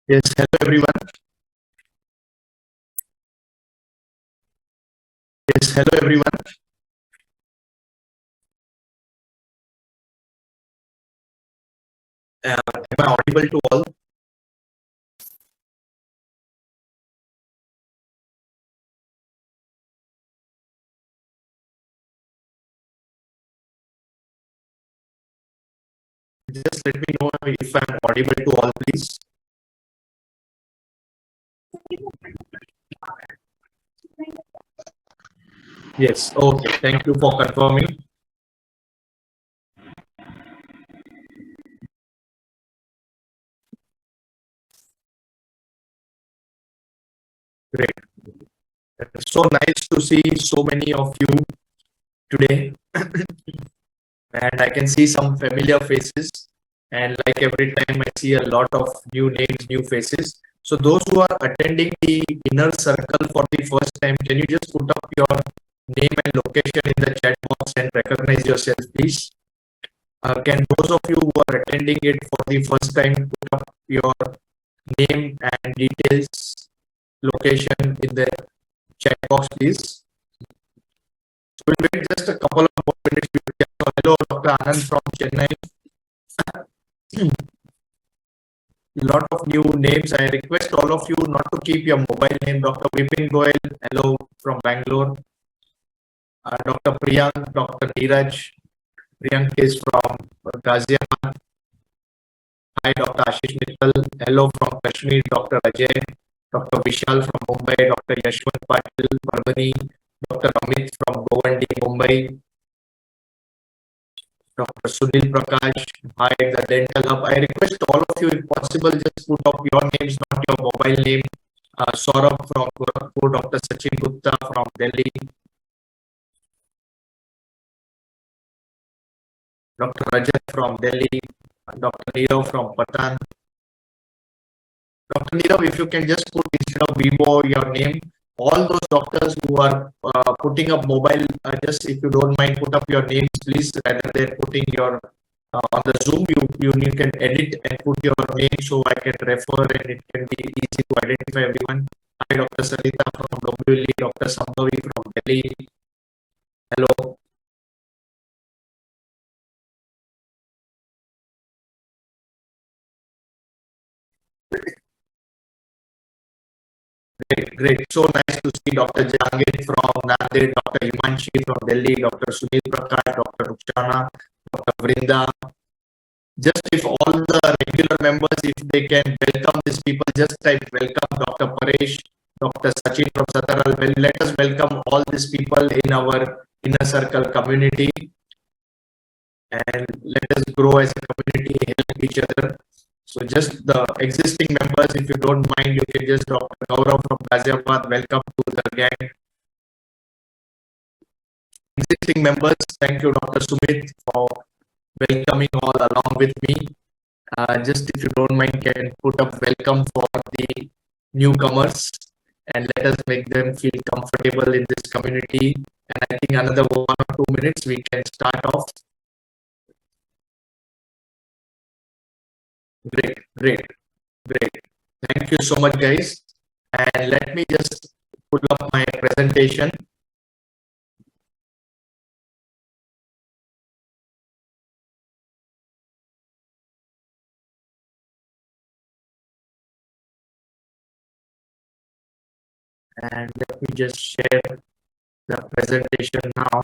Yes, hello everyone. Yes, hello everyone. Am I audible to all? Just let me know if I'm audible to all, please. Yes, okay. Thank you for confirming. Great. It's so nice to see so many of you today. And I can see some familiar faces. And like every time, I see a lot of new names, new faces. So those who are attending the inner circle for the first time, can you just put up your name and location in the chat box and recognize yourself, please? Can those of you who are attending it for the first time put up your name and details, location in the chat box, please? So we'll wait just a couple of more minutes. Hello, Dr. Anand from Chennai. A lot of new names. I request all of you not to keep your mobile name. Dr. Vipin Goel, hello from Bangalore. Dr. Priyank, Dr. Neeraj. Priyank is from Ghaziabad. Hi, Dr. Ashish Mittal. Hello from Kashmir, Dr. Ajay. Dr. Vishal from Mumbai. Dr. Yashwant Patil, Parbhani. Dr. Amit from Govandi, Mumbai. Dr. Sunil Prakash, hi, the Dental Hub. I request all of you, if possible, just put up your names, not your mobile name. Saurabh from Gorakhpur, Dr. Sachin Gupta from Delhi, Dr. Rajat from Delhi, Dr. Nirav from Patan. Dr. Nirav, if you can just put instead of Vivo your name, all those doctors who are putting up mobile, just if you don't mind, put up your names, please, rather than putting your on the Zoom, you can edit and put your name so I can refer and it can be easy to identify everyone. Hi, Dr. Sarita from Dombivli, Dr. Sambhavi from Delhi. Hello. Great. So nice to see Dr. Jahangir from Nanded, Dr. Himanshi from Delhi, Dr. Sunil Prakash, Dr. Ruchana, Dr. Vrinda. Just if all the regular members, if they can welcome these people, just type welcome Dr. Paresh, Dr. Sachin from Sataral. Well, let us welcome all these people in our inner circle community and let us grow as a community, help each other. So just the existing members, if you don't mind, you can just Dr. Gaurav from Ghaziabad, welcome to the gang. Existing members, thank you Dr. Sumit for welcoming all along with me. Just if you don't mind, can put up welcome for the newcomers and let us make them feel comfortable in this community. And I think another 1 or 2 minutes we can start off. Great. Thank you so much, guys. And let me just pull up my presentation. And let me just share the presentation now.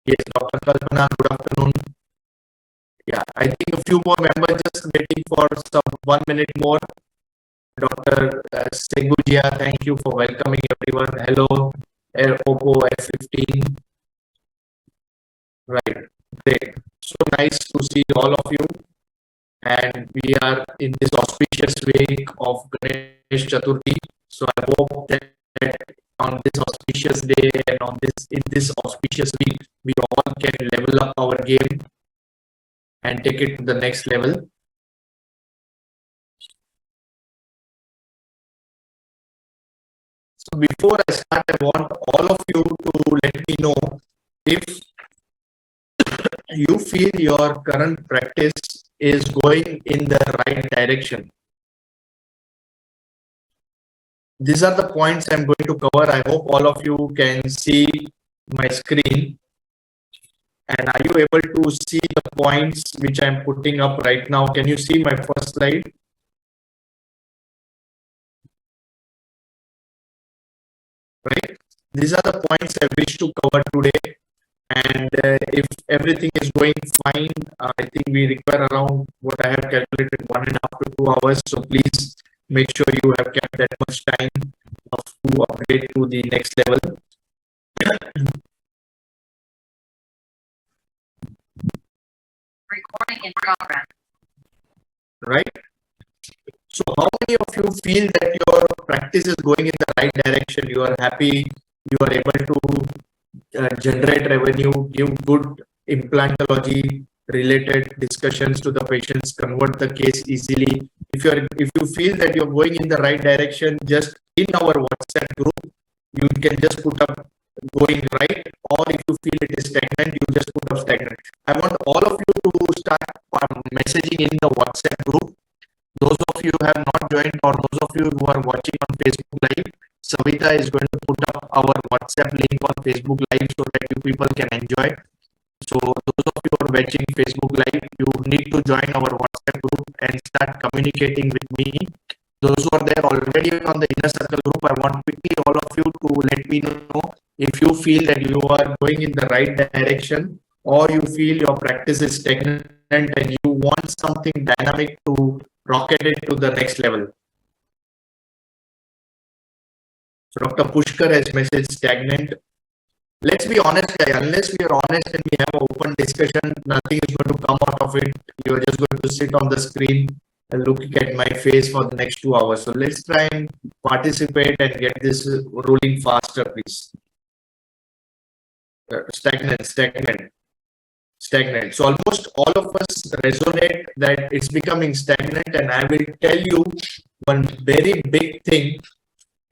Yes, Dr. Kalpana, good afternoon. Yeah, I think a few more members just waiting for some 1 minute more. Dr. Segugia, thank you for welcoming everyone. Hello, Oppo F15. Right, great. So nice to see all of you. And we are in this auspicious week of Ganesh Chaturthi. So I hope that on this auspicious day and in this auspicious week, we all can level up our game and take it to the next level. So before I start, I want all of you to let me know if you feel your current practice is going in the right direction. These are the points I'm going to cover. I hope all of you can see my screen. And are you able to see the points which I'm putting up right now? Can you see my first slide? Right? These are the points I wish to cover today. And if everything is going fine, I think we require around what I have calculated 1.5 to 2 hours. So please make sure you have kept that much time to upgrade to the next level. Recording in progress. Right? So how many of you feel that your practice is going in the right direction? You are happy, you are able to generate revenue, give good implantology related discussions to the patients, convert the case easily. If you feel that you're going in the right direction, just in our WhatsApp group, you can just put up going right, or if you feel it is stagnant, you just put up stagnant. I want all of you to start messaging in the WhatsApp group. Those of you who have not joined, or those of you who are watching on Facebook Live, Savita is going to put up our WhatsApp link on Facebook Live so that you people can enjoy. So those of you who are watching Facebook Live, you need to join our WhatsApp group and start communicating with me. Those who are there already on the inner circle group, I want quickly all of you to let me know if you feel that you are going in the right direction, or you feel your practice is stagnant and you want something dynamic to rocket it to the next level. So Dr. Pushkar has messaged stagnant. Let's be honest, unless we are honest and we have an open discussion, nothing is going to come out of it. You are just going to sit on the screen and looking at my face for the next 2 hours. So let's try and participate and get this rolling faster, please. Stagnant. So almost all of us resonate that it's becoming stagnant, and I will tell you one very big thing.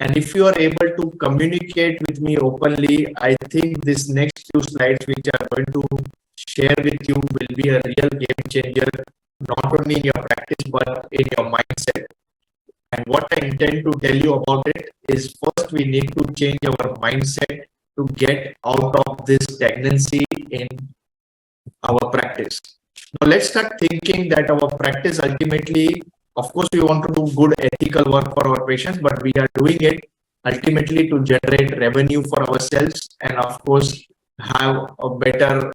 And if you are able to communicate with me openly, I think this next few slides which I'm going to share with you will be a real game changer, not only in your practice but in your mindset. And what I intend to tell you about it is, first we need to change our mindset to get out of this stagnancy in our practice. Now let's start thinking that our practice ultimately, of course, we want to do good ethical work for our patients, but we are doing it ultimately to generate revenue for ourselves and, of course, have a better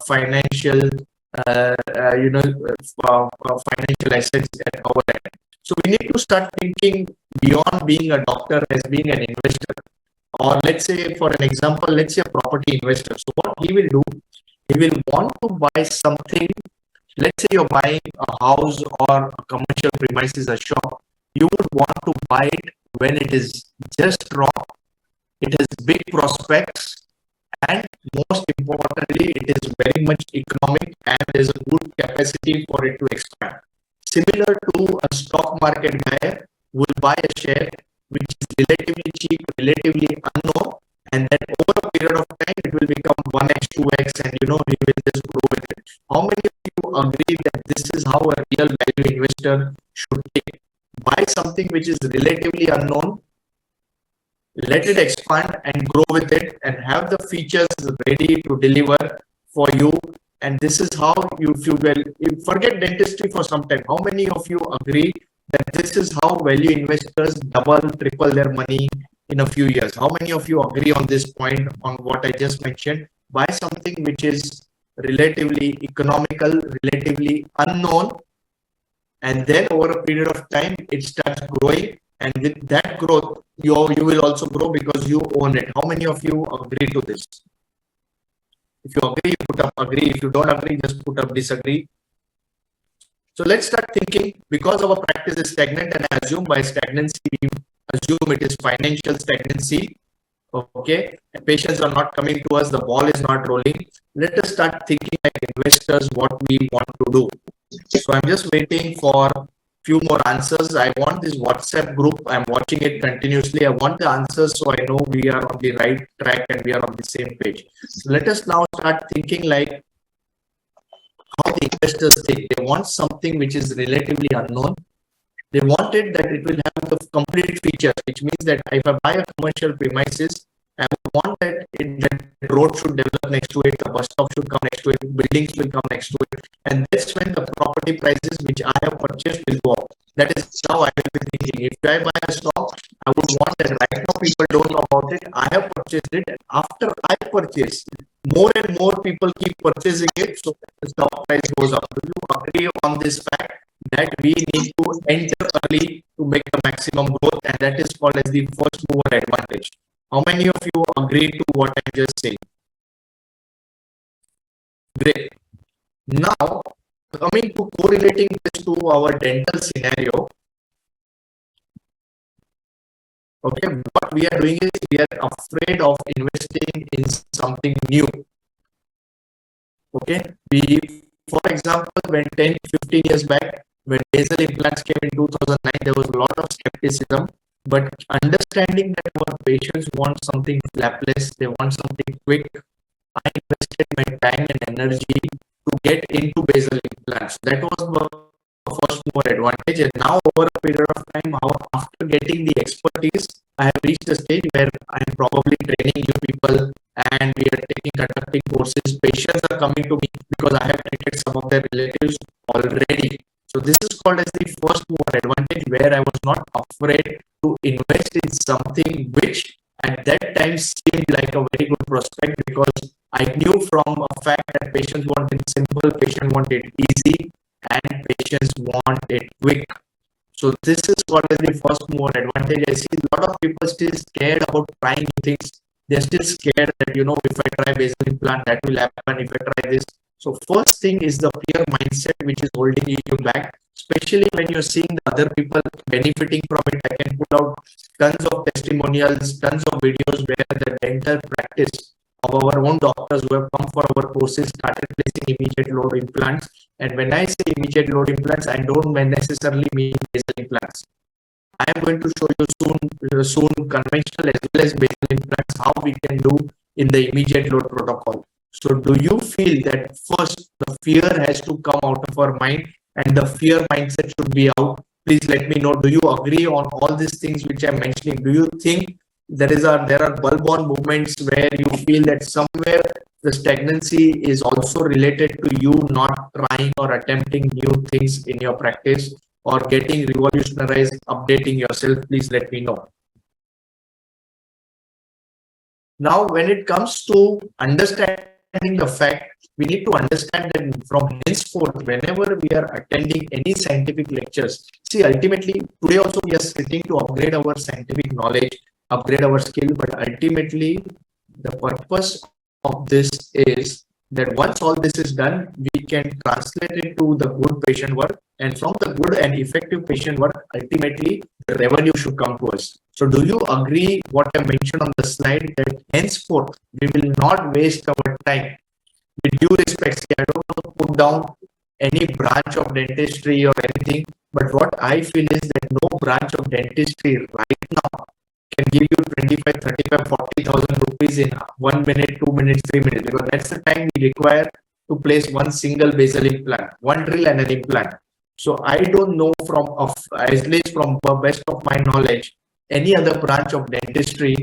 financial, financial assets at our end. So we need to start thinking beyond being a doctor as being an investor, or let's say, for an example, let's say a property investor. So what he will do, he will want to buy something. Let's say you're buying a house or a commercial premises, a shop. You would want to buy it when it is just raw, it has big prospects, and most importantly, it is very much economic and there's a good capacity for it to expand. Similar to a stock market buyer will buy a share which is relatively cheap, relatively unknown, and then over a period of time, it will become 1x, 2x, and he will just grow with it. How many of you agree that this is how a real value investor should think? Buy something which is relatively unknown, let it expand and grow with it, and have the features ready to deliver for you. And this is how you forget dentistry for some time. How many of you agree that this is how value investors double, triple their money in a few years? How many of you agree on this point, on what I just mentioned? Buy something which is relatively economical, relatively unknown, and then over a period of time, it starts growing. And with that growth, you will also grow because you own it. How many of you agree to this? If you agree, put up agree. If you don't agree, just put up disagree. So let's start thinking, because our practice is stagnant, and I assume by stagnancy, we assume it is financial stagnancy. Okay, and patients are not coming to us, the ball is not rolling. Let us start thinking like investors what we want to do. So I'm just waiting for few more answers. I want this WhatsApp group. I'm watching it continuously. I want the answers so I know we are on the right track and we are on the same page. So let us now start thinking like how the investors think. They want something which is relatively unknown. They wanted that it will have the complete features, which means that if I buy a commercial premises, I want that road should develop next to it, the bus stop should come next to it, buildings will come next to it, and that's when the property prices which I have purchased will go up. That is how I will be thinking. If I buy a stock, I would want that right now people don't know about it. I have purchased it, and after I purchase, more and more people keep purchasing it, so the stock price goes up. Do you agree on this fact that we need to enter early to make the maximum growth, and that is called as the first mover advantage? How many of you agree to what I'm just saying? Great. Now, coming to correlating this to our dental scenario, okay, what we are doing is we are afraid of investing in something new. Okay, for example, when 10, 15 years back, when basal implants came in 2009, there was a lot of skepticism. But understanding that our patients want something flapless, they want something quick, I invested my time and energy to get into basal implants. That was the first mover advantage. And now, over a period of time, after getting the expertise, I have reached a stage where I'm probably training new people and we are taking conducting courses. Patients are coming to me because I have treated some of their relatives already. So this is called as the first mover advantage, where I was not afraid to invest in something which at that time seemed like a very good prospect, because I knew from a fact that patients want it simple, patients want it easy, and patients want it quick. So this is called as the first mover advantage. I see a lot of people still scared about trying new things. They're still scared that, if I try basal implant, that will happen. If I try this. So first thing is the fear mindset which is holding you back, especially when you're seeing the other people benefiting from it. I can put out tons of testimonials, tons of videos where the dental practice of our own doctors who have come for our courses started placing immediate load implants. And when I say immediate load implants, I don't necessarily mean basal implants. I am going to show you soon conventional as well as basal implants, how we can do in the immediate load protocol. So do you feel that first the fear has to come out of our mind and the fear mindset should be out? Please let me know. Do you agree on all these things which I'm mentioning? Do you think there are bulb-on movements where you feel that somewhere the stagnancy is also related to you not trying or attempting new things in your practice or getting revolutionized, updating yourself? Please let me know. Now, when it comes to understanding the fact, we need to understand that from henceforth, whenever we are attending any scientific lectures, see, ultimately, today also we are sitting to upgrade our scientific knowledge, upgrade our skill, but ultimately, the purpose of this is that once all this is done, we can translate it to the good patient work, and from the good and effective patient work, ultimately, the revenue should come to us. So do you agree what I mentioned on the slide, that henceforth, we will not waste our time? With due respect, I don't want to put down any branch of dentistry or anything, but what I feel is that no branch of dentistry right now can give you 25, 35, 40,000 rupees in 1 minute, 2 minutes, 3 minutes, because that's the time we require to place one single basal implant, one drill and an implant. So I don't know at least from the best of my knowledge, any other branch of dentistry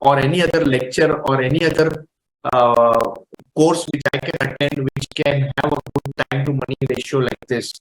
or any other lecture or any other course which I can attend, which can have a good time to money ratio like this.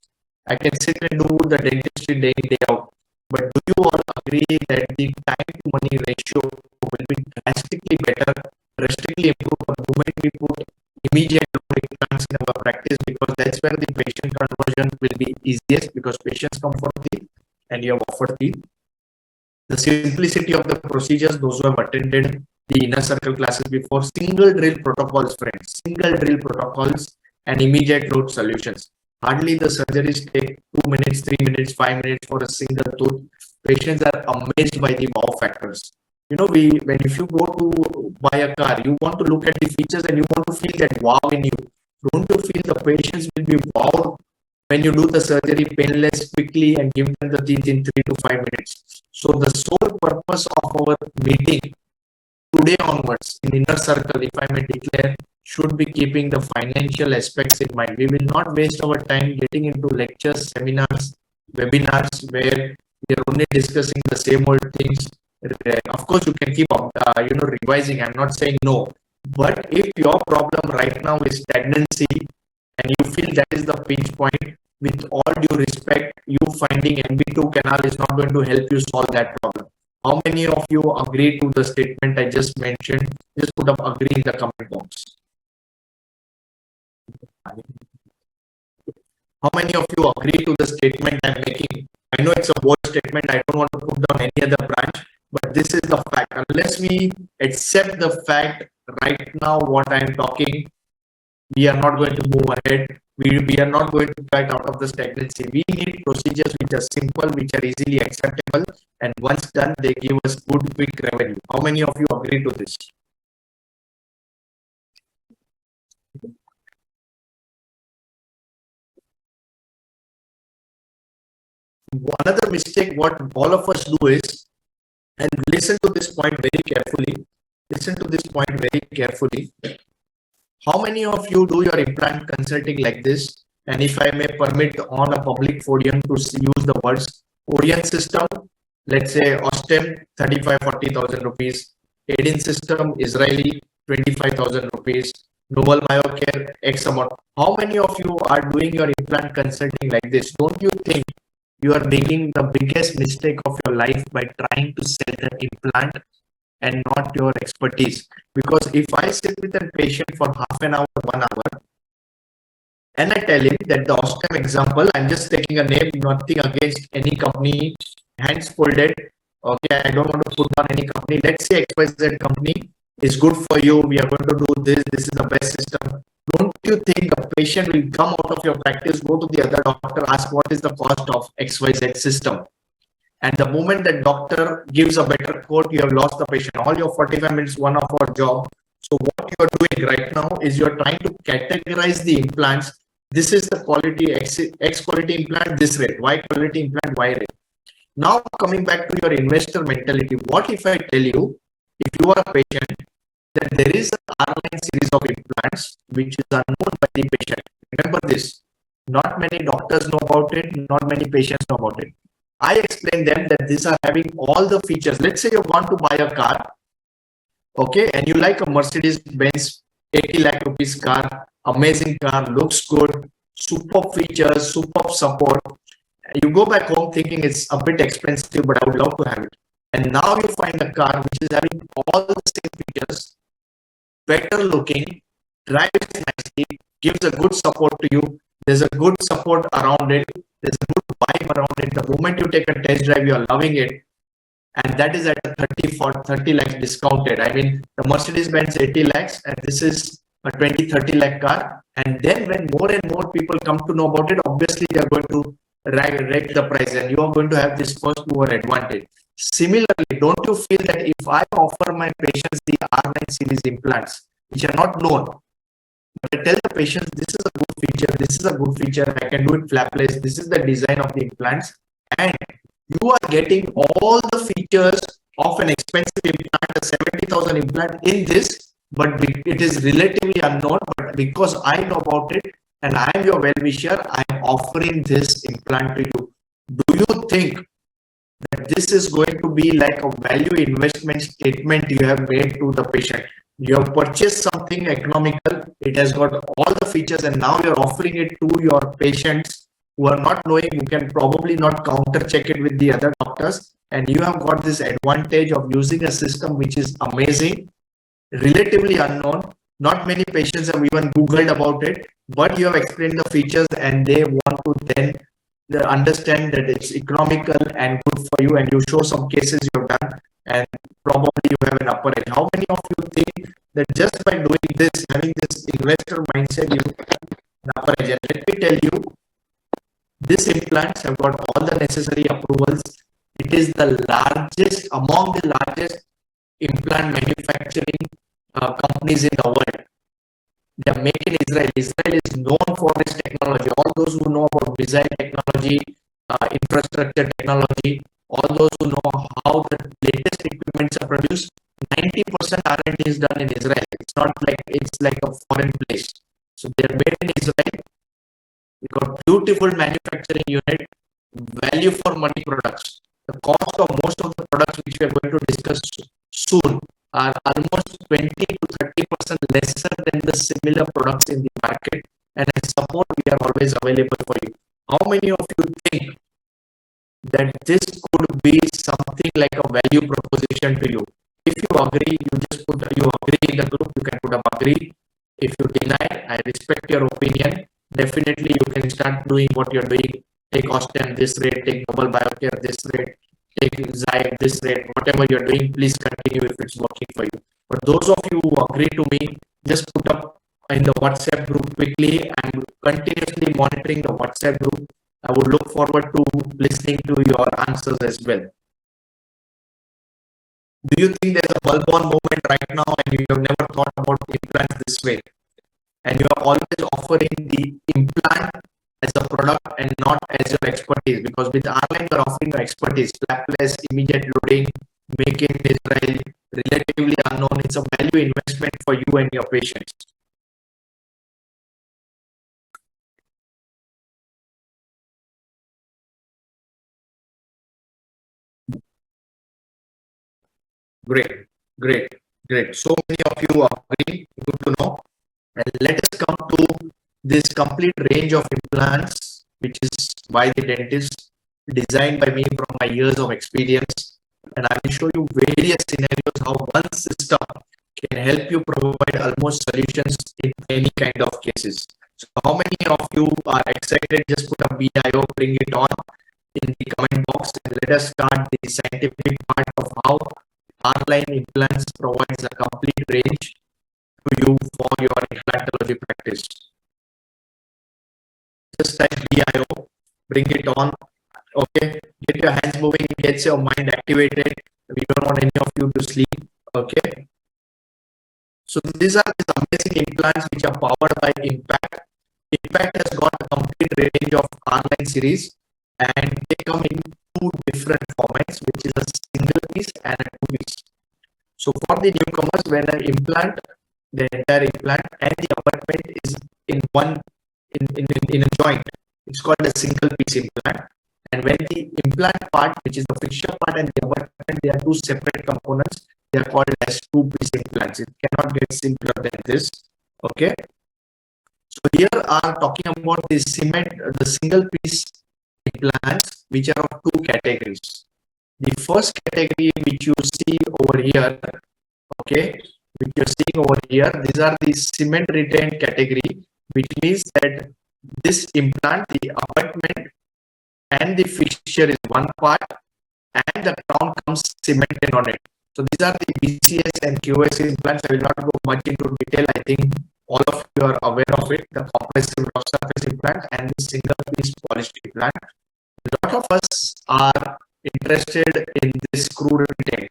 I can sit and do the dentistry day in, day out. But do you all agree that the time to money ratio will be drastically better, drastically improved the moment we put immediate implants in our practice, because that's where the patient conversion will be easiest, because patients come for the and you have offered the simplicity of the procedures. Those who have attended the inner circle classes before, single drill protocols, friends, single drill protocols and immediate load solutions. Hardly the surgeries take 2 minutes, 3 minutes, 5 minutes for a single tooth. Patients are amazed by the wow factors. If you go to buy a car, you want to look at the features and you want to feel that wow in you. Don't you feel the patients will be wowed when you do the surgery painless, quickly, and give them the teeth in 3 to 5 minutes. So the sole purpose of our meeting today onwards in inner circle, if I may declare, should be keeping the financial aspects in mind. We will not waste our time getting into lectures, seminars, webinars where we are only discussing the same old things. Of course, you can keep revising. I'm not saying no, but if your problem right now is stagnancy and you feel that is the pinch point, with all due respect, you finding MB2 canal is not going to help you solve that problem. How many of you agree to the statement I just mentioned? Just put up agree in the comment box. How many of you agree to the statement I'm making? I know it's a bold statement. I don't want to put down any other branch, but this is the fact. Unless we accept the fact right now what I'm talking, we are not going to move ahead. We are not going to get out of the stagnancy. We need procedures which are simple, which are easily acceptable, and once done, they give us good, quick revenue. How many of you agree to this? Another mistake what all of us do is, and listen to this point very carefully. Listen to this point very carefully. How many of you do your implant consulting like this? And if I may permit on a public podium to use the words Korean system, let's say Ostem 35-40,000 rupees, Aidin system Israeli 25,000 rupees, Noble Myocare X amount. How many of you are doing your implant consulting like this? Don't you think you are making the biggest mistake of your life by trying to sell the implant and not your expertise? Because if I sit with a patient for half an hour, 1 hour, and I tell him that the Ostem example, I'm just taking a name, nothing against any company, hands folded. Okay, I don't want to put on any company. Let's say XYZ company is good for you. We are going to do this. This is the best system. Don't you think a patient will come out of your practice, go to the other doctor, ask what is the cost of XYZ system? And the moment the doctor gives a better quote, you have lost the patient. All your 45 minutes, 1 hour job. So what you are doing right now is you're trying to categorize the implants. This is the quality X quality implant, this rate. Y quality implant, Y rate. Now coming back to your investor mentality, what if I tell you, if you are a patient, that there is an R-line series of implants which is unknown by the patient. Remember this, not many doctors know about it, not many patients know about it. I explain them that these are having all the features. Let's say you want to buy a car, okay, and you like a Mercedes-Benz 80 lakh rupees car, amazing car, looks good, superb features, superb support. You go back home thinking it's a bit expensive, but I would love to have it. And now you find a car which is having all the same features, better looking, drives nicely, gives a good support to you. There's a good support around it. There's a good vibe around it. The moment you take a test drive, you are loving it. And that is at a 30 lakhs discounted. I mean, the Mercedes-Benz 80 lakhs, and this is a 20-30 lakh car. And then when more and more people come to know about it, obviously they are going to rate the price, and you are going to have this first mover advantage. Similarly, don't you feel that if I offer my patients the R9 series implants, which are not known, but I tell the patients this is a good feature, this is a good feature, I can do it flapless, this is the design of the implants, and you are getting all the features of an expensive implant, a 70,000 implant in this, but it is relatively unknown, but because I know about it and I am your well-wisher, I am offering this implant to you. Do you think that this is going to be like a value investment statement you have made to the patient? You have purchased something economical, it has got all the features, and now you're offering it to your patients who are not knowing. You can probably not counter check it with the other doctors, and you have got this advantage of using a system which is amazing, relatively unknown. Not many patients have even Googled about it, but you have explained the features and they want to then understand that it's economical and good for you, and you show some cases you have done, and probably you have an upper edge. How many of you think that just by doing this, having this investor mindset, you have an upper edge? And let me tell you, these implants have got all the necessary approvals. It is the largest, among the largest implant manufacturing companies in the world. They are made in Israel. Israel is known for this technology. All those who know about Basal technology, infrastructure technology, all those who know how the latest equipments are produced, 90% R&D is done in Israel. It's not like it's like a foreign place. So they are made in Israel. We got beautiful manufacturing unit, value for money products. The cost of most of the products which we are going to discuss soon are almost 20 to 30% lesser than the similar products in the market. And as support, we are always available for you. How many of you think that this could be something like a value proposition to you? If you agree, you just put you agree in the group, you can put up agree. If you deny, I respect your opinion. Definitely you can start doing what you're doing. Take Austin this rate, take Global Biocare this rate, take Zai this rate, whatever you're doing, please continue if it's working for you. But those of you who agree to me, just put up in the WhatsApp group quickly. I'm continuously monitoring the WhatsApp group. I would look forward to listening to your answers as well. Do you think there's a bulb-on movement right now and you have never thought about implants this way? And you are always offering the implant as a product and not as your expertise, because with R-Line you are offering your expertise, flapless, immediate loading, make in Israel, relatively unknown. It's a value investment for you and your patients. Great, great, great. So many of you agree. Good to know. And let us come to this complete range of implants, which is by the dentist, designed by me from my years of experience. And I will show you various scenarios how one system can help you provide almost solutions in any kind of cases. So how many of you are excited? Just put a BIO, bring it on in the comment box, and let us start the scientific part of how R-Line implants provides a complete range to you for your implantology practice. Just type BIO, bring it on. Okay, get your hands moving, gets your mind activated. We don't want any of you to sleep. Okay, so these are these amazing implants which are powered by Impact. Impact has got a complete range of R-Line series, and they come in two different formats, which is a single piece and a two piece. So for the newcomers, when an implant, the entire implant and the abutment is in one in a joint, it's called a single piece implant. And when the implant part, which is the fixture part, and the abutment, they are two separate components, they are called as two piece implants. It cannot get simpler than this. Okay. So here are talking about the single piece implants, which are of two categories. The first category which you see over here, okay, which you're seeing over here, these are the cement retained category, which means that this implant, the abutment and the fixture is one part, and the crown comes cemented on it. So these are the BCS and QS implants. I will not go much into detail. I think all of you are aware of it, the compressive rough surface implant and the single piece polished implant. A lot of us are interested in this screw retained,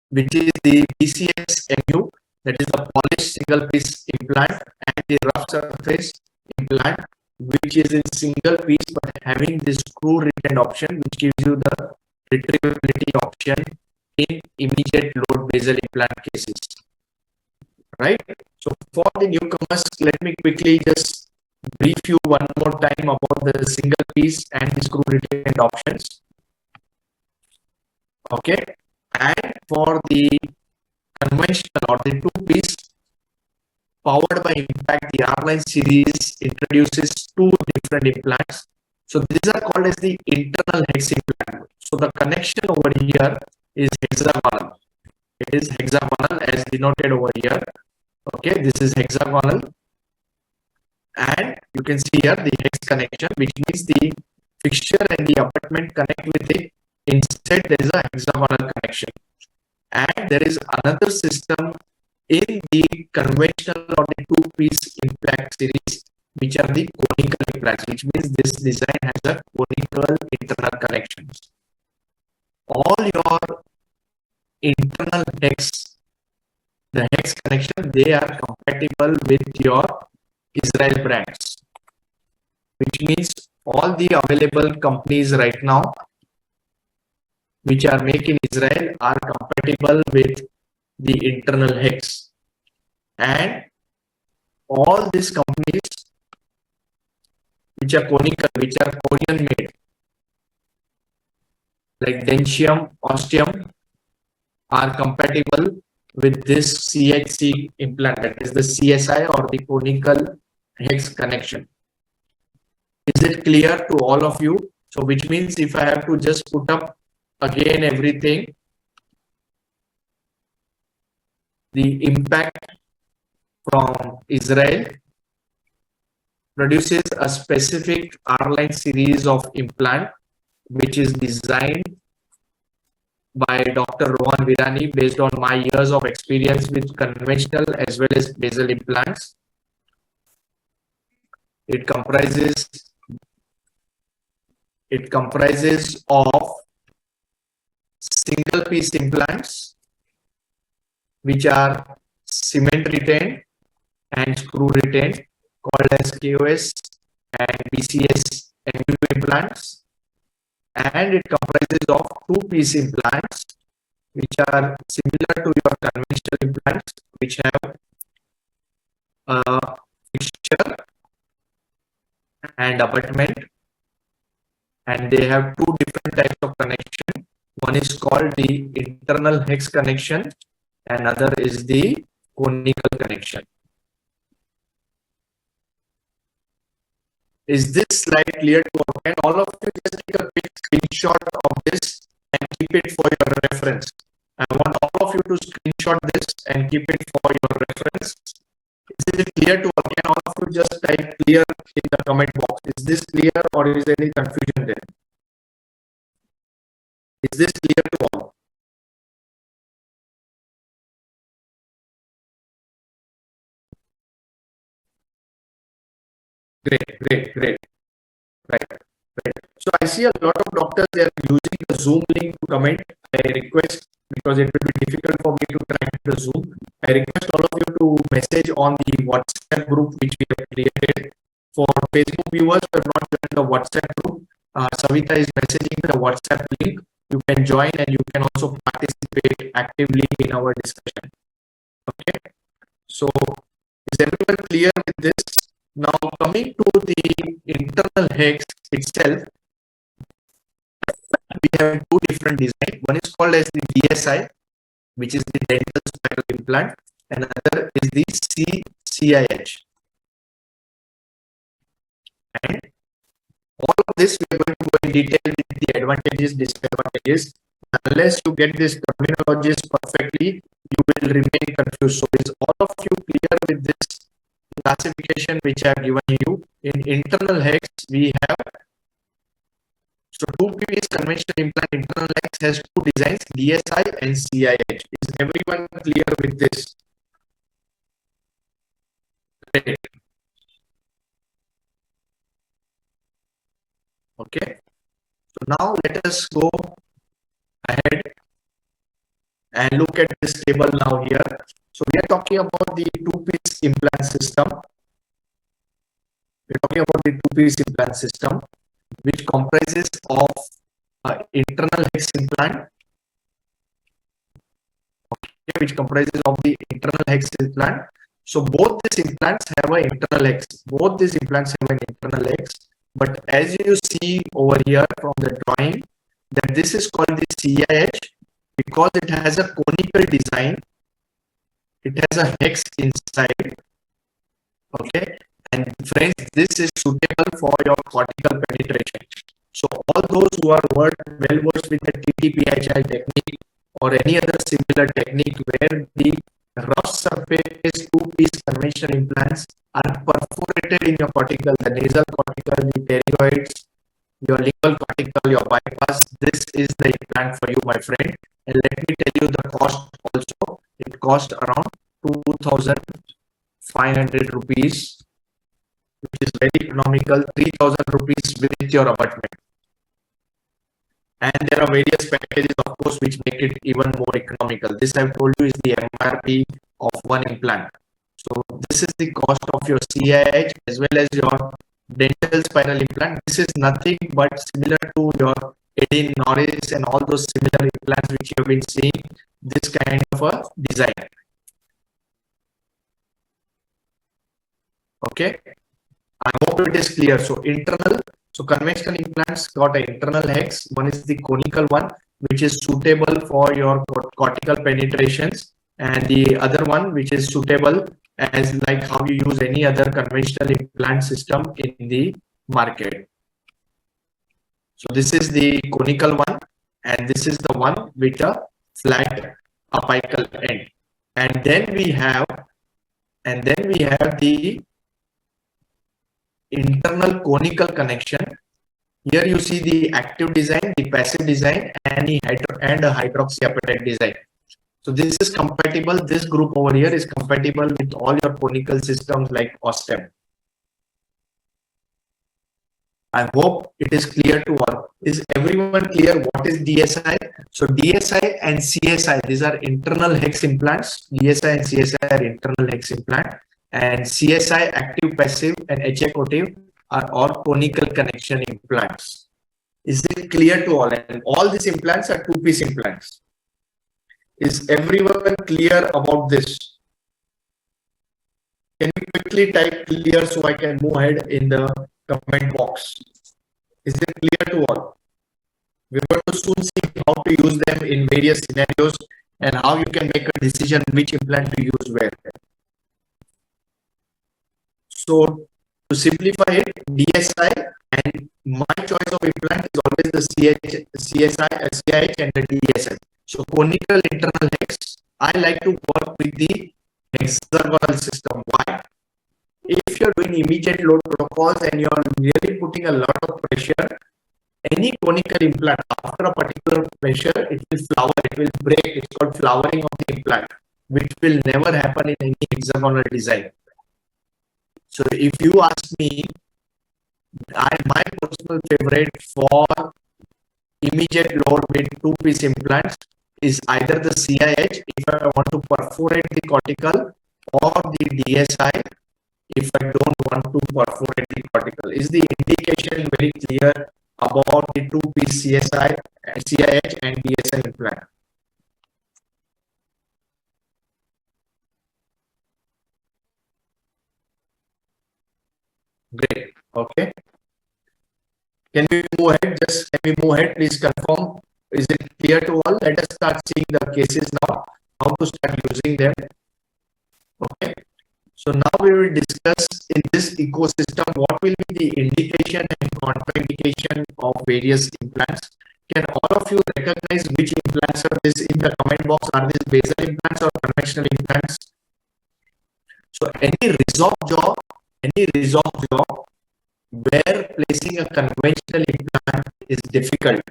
which is the BCS MU, that is the polished single piece implant, and the rough surface implant, which is in single piece but having this screw retained option, which gives you the retrievability option in immediate load basal implant cases. Right? So for the newcomers, let me quickly just brief you one more time about the single piece and the screw retained options. Okay, and for the conventional or the two piece powered by Impact, the R-Line series introduces two different implants. So these are called as the internal hex implant. So the connection over here is hexagonal. It is hexagonal as denoted over here. Okay, this is hexagonal, and you can see here the hex connection, which means the fixture and the abutment connect with it. Instead, there is a hexagonal connection, and there is another system in the conventional or the two-piece implant series, which are the conical implants, which means this design has a conical internal connections. All your internal hex the hex connection, they are compatible with your Israel brands, which means all the available companies right now which are made in Israel are compatible with the internal hex, and all these companies which are conical, which are Korean made, like Dentium, Ostium, are compatible with this CHC implant, that is the CSI or the conical hex connection. Is it clear to all of you? So which means if I have to just put up again everything, the impact from Israel produces a specific R-line series of implant which is designed by Dr. Rohan Virani based on my years of experience with conventional as well as basal implants. It comprises of single piece implants which are cement retained and screw retained, called as KOS and BCS MU implants, and it comprises of two piece implants which are similar to your conventional implants, which have a fixture and abutment, and they have two different types of connection. One is called the internal hex connection and other is the conical connection. Is this slide clear to all? Can all of you just take a quick screenshot of this and keep it for your reference? I want all of you to screenshot this and keep it for your reference. Is it clear to all? Can all of you just type clear in the comment box? Is this clear or is there any confusion there? Is this clear to all? Great. Right. So I see a lot of doctors, they are using the Zoom link to comment. I request, because it will be difficult for me to track the Zoom, I request all of you to message on the WhatsApp group which we have created. For Facebook viewers who have not joined the WhatsApp group, Savita is messaging the WhatsApp link. You can join and you can also participate actively in our discussion. Okay. So is everyone clear with this? Now coming to the internal hex itself, we have two different designs. One is called as the DSI, which is the dental spiral implant, and another is the CIH. And all of this we are going to go in detail with the advantages, disadvantages. Unless you get these terminologies perfectly, you will remain confused. So is all of you clear with this classification which I have given you? In internal hex, we have, so two piece conventional implant internal hex has two designs, DSI and CIH. Is everyone clear with this? Great. Okay. So now let us go ahead and look at this table now here. So we are talking about the two-piece implant system. We're talking about the two-piece implant system, which comprises of internal hex implant, okay, which comprises of the internal hex implant. So both these implants have an internal hex. Both these implants have an internal hex. But as you see over here from the drawing, that this is called the CIH because it has a conical design. It has a hex inside. Okay. And friends, this is suitable for your cortical penetration. So all those who are well versed with the TTPHI technique or any other similar technique where the rough surface two-piece conventional implants are perforated in your cortical, the nasal cortical, the pterygoids, your lingual cortical, your bypass, this is the implant for you, my friend. And let me tell you the cost also. It costs around 2,500 rupees, which is very economical, 3,000 rupees with your abutment. And there are various packages, of course, which make it even more economical. This I've told you is the MRP of one implant. So this is the cost of your CIH as well as your dental spinal implant. This is nothing but similar to your Edin, Norris and all those similar implants which you have been seeing, this kind of a design. Okay, I hope it is clear. So internal, so conventional implants got an internal hex. One is the conical one, which is suitable for your cortical penetrations, and the other one which is suitable as like how you use any other conventional implant system in the market. So this is the conical one, and this is the one with a flat apical end. And then we have the internal conical connection. Here you see the active design, the passive design, and the hydroxyapatite design. So this is compatible. This group over here is compatible with all your conical systems like OSTEM. I hope it is clear to all. Is everyone clear what is DSI? So DSI and CSI, these are internal hex implants. DSI and CSI are internal hex implant, and CSI, active, passive, and HA-cotive are all conical connection implants. Is it clear to all? And all these implants are two-piece implants. Is everyone clear about this? Can you quickly type clear so I can move ahead in the comment box? Is it clear to all? We're going to soon see how to use them in various scenarios and how you can make a decision which implant to use where. So to simplify it, DSI, and my choice of implant is always the CIH and the DSI. So conical internal hex, I like to work with the hexagonal system. Why? If you're doing immediate load protocols and you're really putting a lot of pressure, any conical implant after a particular pressure, it will flower, it will break. It's called flowering of the implant, which will never happen in any hexagonal design. So if you ask me, my personal favorite for immediate load with two-piece implants is either the CIH if I want to perforate the cortical, or the DSI if I don't want to perforate the cortical. Is the indication very clear about the two-piece CIH and DSI implant? Great. Okay. Can we move ahead? Can we move ahead? Please confirm. Is it clear to all? Let us start seeing the cases now. How to start using them. Okay. So now we will discuss in this ecosystem what will be the indication and contraindication of various implants. Can all of you recognize which implants are this in the comment box? Are these basal implants or conventional implants? So any resolved jaw where placing a conventional implant is difficult,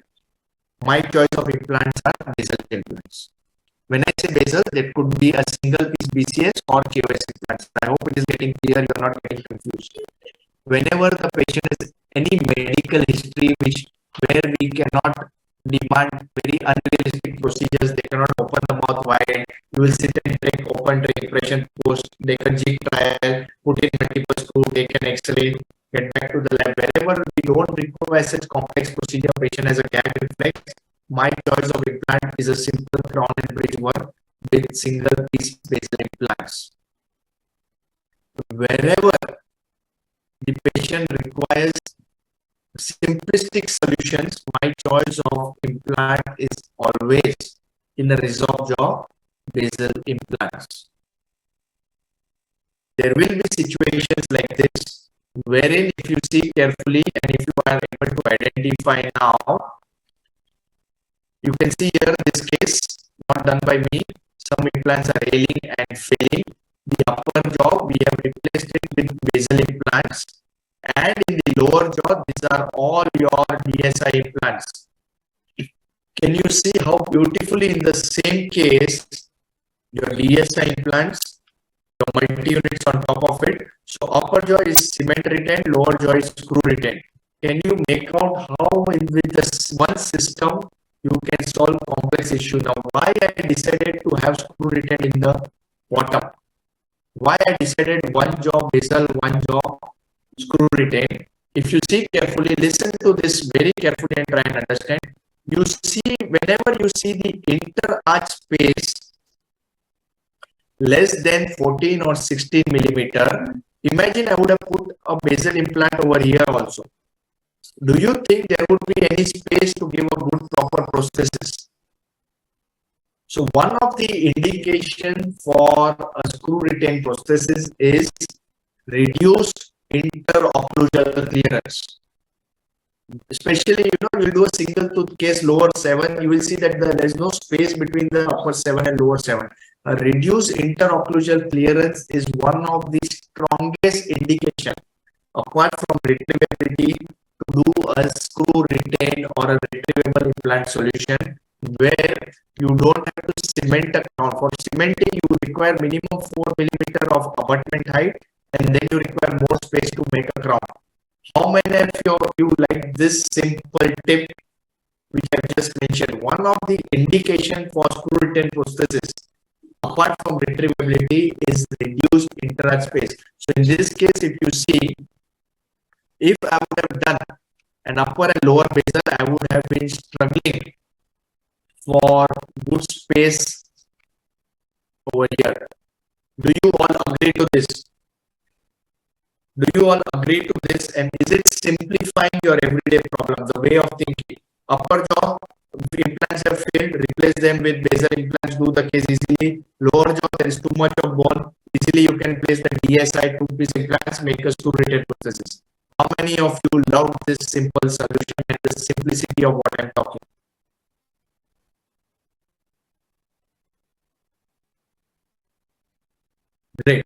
my choice of implants are basal implants. When I say basal, that could be a single piece BCS or KOS implants. I hope it is getting clear, you are not getting confused. Whenever the patient has any medical history where we cannot demand very unrealistic procedures, they cannot open the mouth wide, you will sit and take open tray impression post, take a jig trial, put in multiple screw, take an X-ray, get back to the lab. Wherever we don't require such complex procedure, patient has a gag reflex, my choice of implant is a simple crown and bridge work with single piece basal implants. Wherever the patient requires simplistic solutions, my choice of implant is always in a resolved jaw basal implants. There will be situations like this wherein if you see carefully and if you are able to identify now, you can see here this case not done by me. Some implants are ailing and failing. The upper jaw we have replaced it with basal implants, and in the lower jaw these are all your DSI implants. Can you see how beautifully in the same case your DSI implants, your multi units on top of it? So upper jaw is cement retained, lower jaw is screw retained. Can you make out how with this one system you can solve complex issue? Now, why I decided to have screw retained in the bottom. Why I decided one jaw basal, one jaw screw retain? If you see carefully, listen to this very carefully and try and understand. You see, whenever you see the inter-arch space less than 14 or 16 millimeter, imagine I would have put a basal implant over here also. Do you think there would be any space to give a good proper prosthesis? So one of the indication for a screw retain prosthesis is reduced interocclusal clearance. Especially, you do a single tooth case lower 7, you will see that there is no space between the upper 7 and lower 7. A reduced interocclusal clearance is one of the strongest indication, apart from retrievability, to do a screw retain or a retrievable implant solution, where you don't have to cement a crown. For cementing, you require minimum 4 millimeter of abutment height, and then you require more space to make a crown. How many of you like this simple tip which I just mentioned? One of the indication for screw retain prosthesis, apart from retrievability, is reduced interarch space. So in this case, if you see, if I would have done an upper and lower basal, I would have been struggling for good space over here. Do you all agree to this? Do you all agree to this? And is it simplifying your everyday problem, the way of thinking? Upper jaw, implants have failed, replace them with basal implants, do the case easily. Lower jaw, there is too much of bone. Easily you can place the DSI 2-piece implants, make a screw retain prosthesis. How many of you love this simple solution and the simplicity of what I'm talking? Great.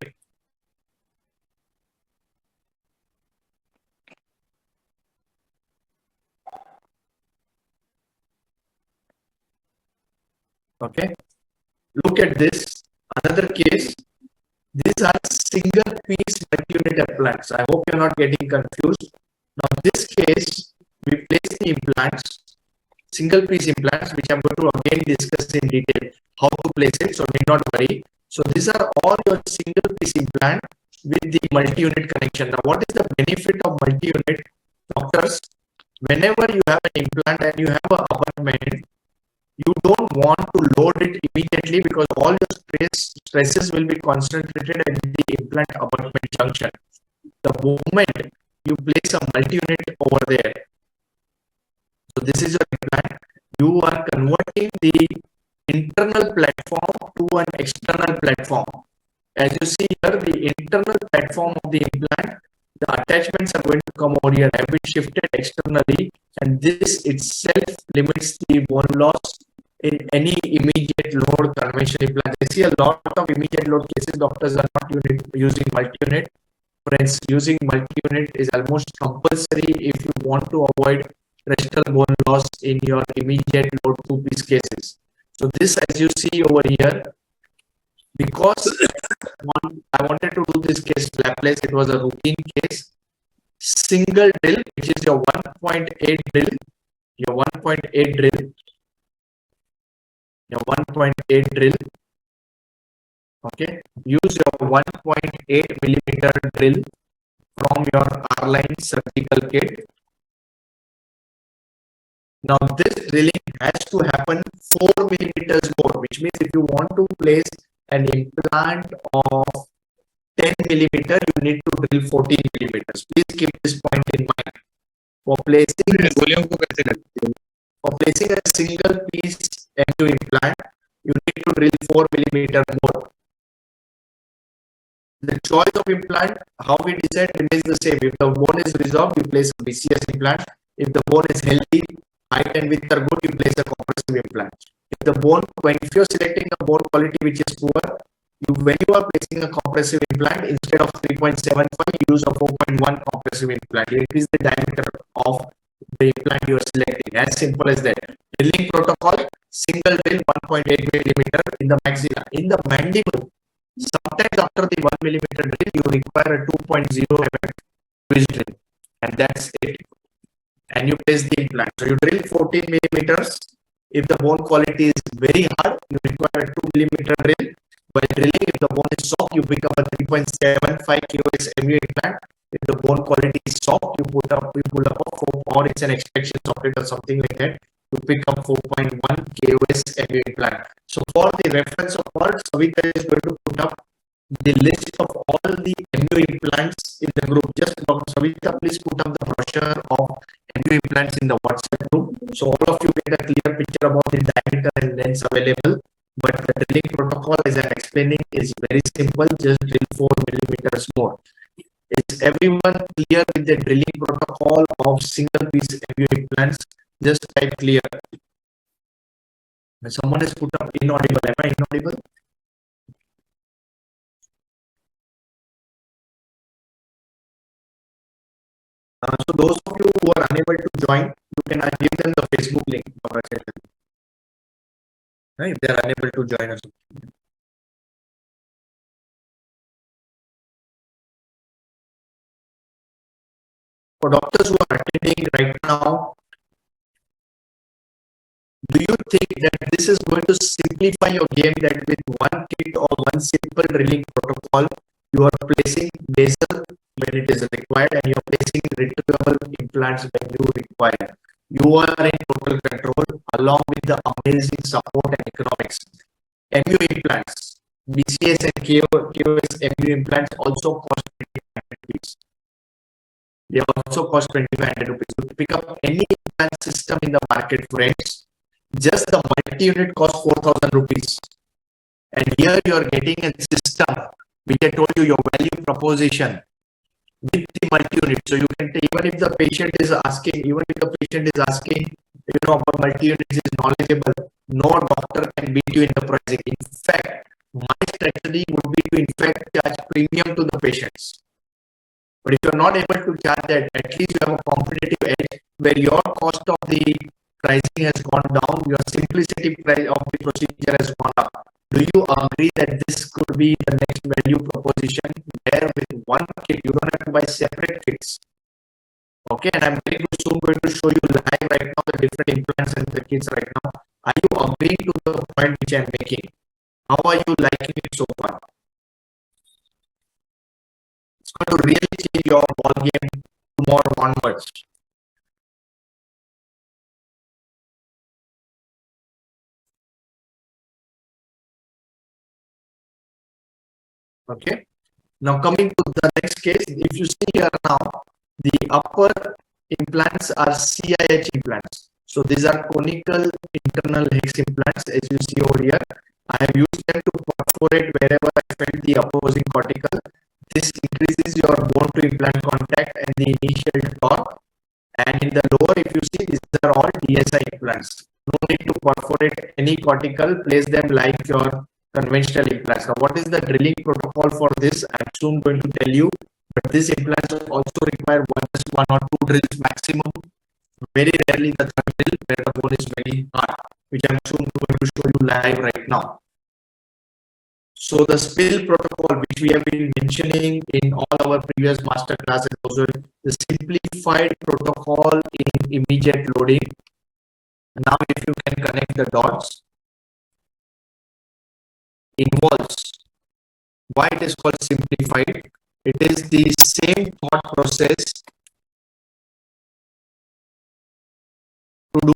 Okay. Look at this. Another case. These are single piece multi-unit implants. I hope you're not getting confused. Now, this case, we place the implants, single piece implants, which I'm going to again discuss in detail how to place it. So, need not worry. So, these are all your single piece implant with the multi-unit connection. Now, what is the benefit of multi-unit? Doctors, whenever you have an implant and you have an abutment, you don't want to load it immediately because all your stresses will be concentrated at the implant abutment junction. The moment you place a multi-unit over there, so this is your implant, you are converting the internal platform to an external platform. As you see here, the internal platform of the implant, the attachments are going to come over here, have been shifted externally, and this itself limits the bone loss in any immediate load conventional implant. I see a lot of immediate load cases, doctors are not using multi-unit. Friends, using multi-unit is almost compulsory if you want to avoid residual bone loss in your immediate load 2-piece cases. So this, as you see over here, because I wanted to do this case flapless, it was a routine case. Single drill, which is your 1.8 drill, your 1.8 drill, your 1.8 drill. Okay, use your 1.8 millimeter drill from your R-line surgical kit. Now this drilling has to happen 4 millimeters more, which means if you want to place an implant of 10 millimeter, you need to drill 14 millimeters. Please keep this point in mind. For placing a single piece MU implant, you need to drill 4 millimeter more. The choice of implant, how we decide, remains the same. If the bone is resolved, you place a BCS implant. If the bone is healthy, height and width are good, you place a compressive implant. If the bone, if you're selecting a bone quality which is poor, when you are placing a compressive implant, instead of 3.75, use a 4.1 compressive implant. You increase the diameter of the implant you are selecting. As simple as that. Drilling protocol, single drill 1.8 millimeter in the maxilla. In the mandible, sometimes after the 1 millimeter drill, you require a 2.0 mm twist drill, and that's it. And you place the implant. So you drill 14 millimeters. If the bone quality is very hard, you require a 2 millimeter drill. While drilling, if the bone is soft, you pick up a 3.75 KOS MU implant. If the bone quality is soft, you pull up a 4, or it's an extraction socket or something like that. You pick up 4.1 KOS MU implant. So for the reference of all, Savita is going to put up the list of all the MU implants in the group. Just Dr. Savita, please put up the brochure of MU implants in the WhatsApp group. So all of you get a clear picture about the diameter and lengths available. But the drilling protocol, as I'm explaining, is very simple. Just drill 4 millimeters more. Is everyone clear with the drilling protocol of single piece MU implants? Just type clear. Someone has put up inaudible. Am I inaudible? So those of you who are unable to join, you can give them the Facebook link. If they are unable to join us. For doctors who are attending right now, do you think that this is going to simplify your game, that with one kit or one simple drilling protocol, you are placing basal when it is required and you are placing retrievable implants when you require? You are in total control along with the amazing support and economics. MU implants, BCS and KOS MU implants also cost 25 rupees. They also cost 2500 rupees. You pick up any implant system in the market, friends. Just the multi-unit costs 4,000 rupees. And here you are getting a system which I told you, your value proposition with the multi-unit. So you can take, even if the patient is asking, about multi-units, is knowledgeable, no doctor can beat you in the pricing. In fact, my strategy would be to in fact charge premium to the patients. But if you are not able to charge that, at least you have a competitive edge where your cost of the pricing has gone down, your simplicity price of the procedure has gone up. Do you agree that this could be the next value proposition, where with one kit you don't have to buy separate kits? Okay, and I'm very soon going to show you live right now the different implants and the kits right now. Are you agreeing to the point which I'm making? How are you liking it so far? It's going to really change your ball game tomorrow onwards. Okay. Now coming to the next case, if you see here now, the upper implants are CIH implants. So these are conical internal hex implants, as you see over here. I have used them to perforate wherever I felt the opposing cortical. This increases your bone to implant contact and the initial torque. And in the lower, if you see, these are all DSI implants. No need to perforate any cortical, place them like your conventional implants. Now, what is the drilling protocol for this? I'm soon going to tell you. But these implants also require just one or two drills maximum. Very rarely the third drill where the bone is very hard, which I'm soon going to show you live right now. So the spill protocol, which we have been mentioning in all our previous master classes, also the simplified protocol in immediate loading. Now, if you can connect the dots, involves, why it is called simplified? It is the same thought process to do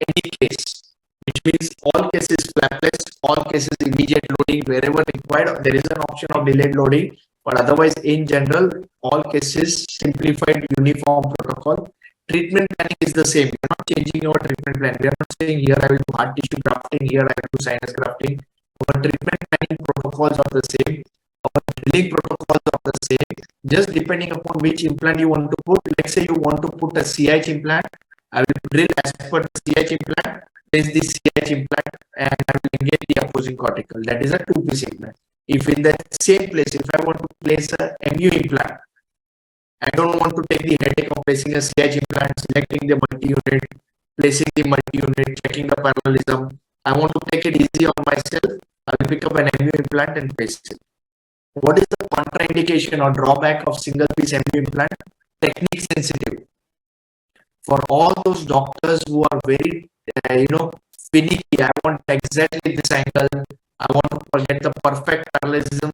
any case, which means all cases flapless, all cases immediate loading. Wherever required, there is an option of delayed loading, but otherwise in general, all cases simplified uniform protocol. Treatment planning is the same. We are not changing our treatment plan. We are not saying here I will do hard tissue grafting, here I will do sinus grafting. Our treatment planning protocols are the same. Our drilling protocols are the same. Just depending upon which implant you want to put. Let's say you want to put a CIH implant. I will drill as per the CIH implant, place the CIH implant, and I will engage the opposing cortical. That is a two-piece implant. If in the same place, if I want to place a MU implant, I don't want to take the headache of placing a CIH implant, selecting the multi-unit, placing the multi-unit, checking the parallelism. I want to take it easy on myself. I will pick up an MU implant and place it. What is the contraindication or drawback of single-piece MU implant? Technique sensitive. For all those doctors who are very, finicky, I want exactly this angle, I want to get the perfect parallelism.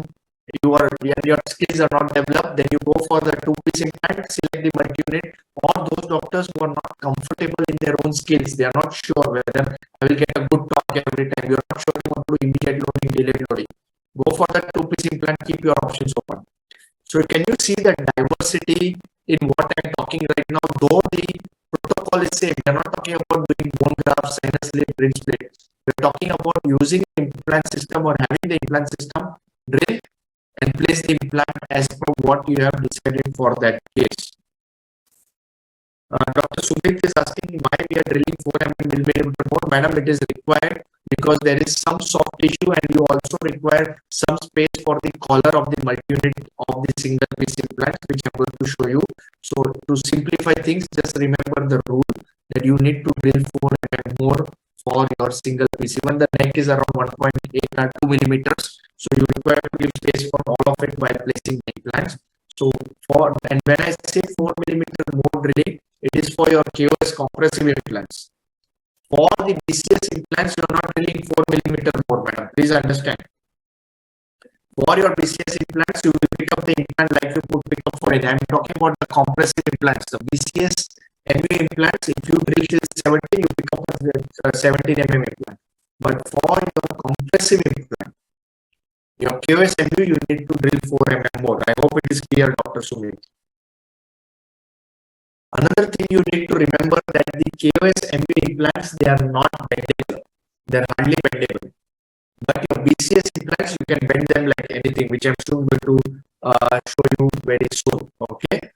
Your skills are not developed, then you go for the two-piece implant, select the multi-unit. Or those doctors who are not comfortable in their own skills, they are not sure whether I will get a good torque every time. You are not sure you want to do immediate loading, delayed loading. Go for the two-piece implant. Keep your options open. So can you see the diversity in what I'm talking right now? Though the protocol is same, we are not talking about doing bone graft, sinus lift, bridge split. We're talking about using the implant system or having the implant system drill and place the implant as per what you have decided for that case. Dr. Sumit is asking why we are drilling 4 mm millimeter more. Madam, it is required because there is some soft tissue and you also require some space for the collar of the multi-unit of the single piece implant, which I'm going to show you. So to simplify things, just remember the rule that you need to drill 4 mm more for your single piece. Even the neck is around 1.8 or 2 millimeters. So you require to give space for all of it while placing the implants. So and when I say 4 millimeter more drilling, it is for your KOS compressive implants. For the BCS implants, you are not drilling 4 millimeter more, madam. Please understand. For your BCS implants, you will pick up the implant like you could pick up for it. I am talking about the compressive implants. The BCS MU implants, if you drill till 17, you pick up a 17 mm implant. But for your compressive implant, your KOS MU, you need to drill 4 mm more. I hope it is clear, Dr. Sumit. Another thing you need to remember that the KOS MU implants, they are not bendable. They are hardly bendable. But your BCS implants, you can bend them like anything, which I'm soon going to show you very soon. Okay?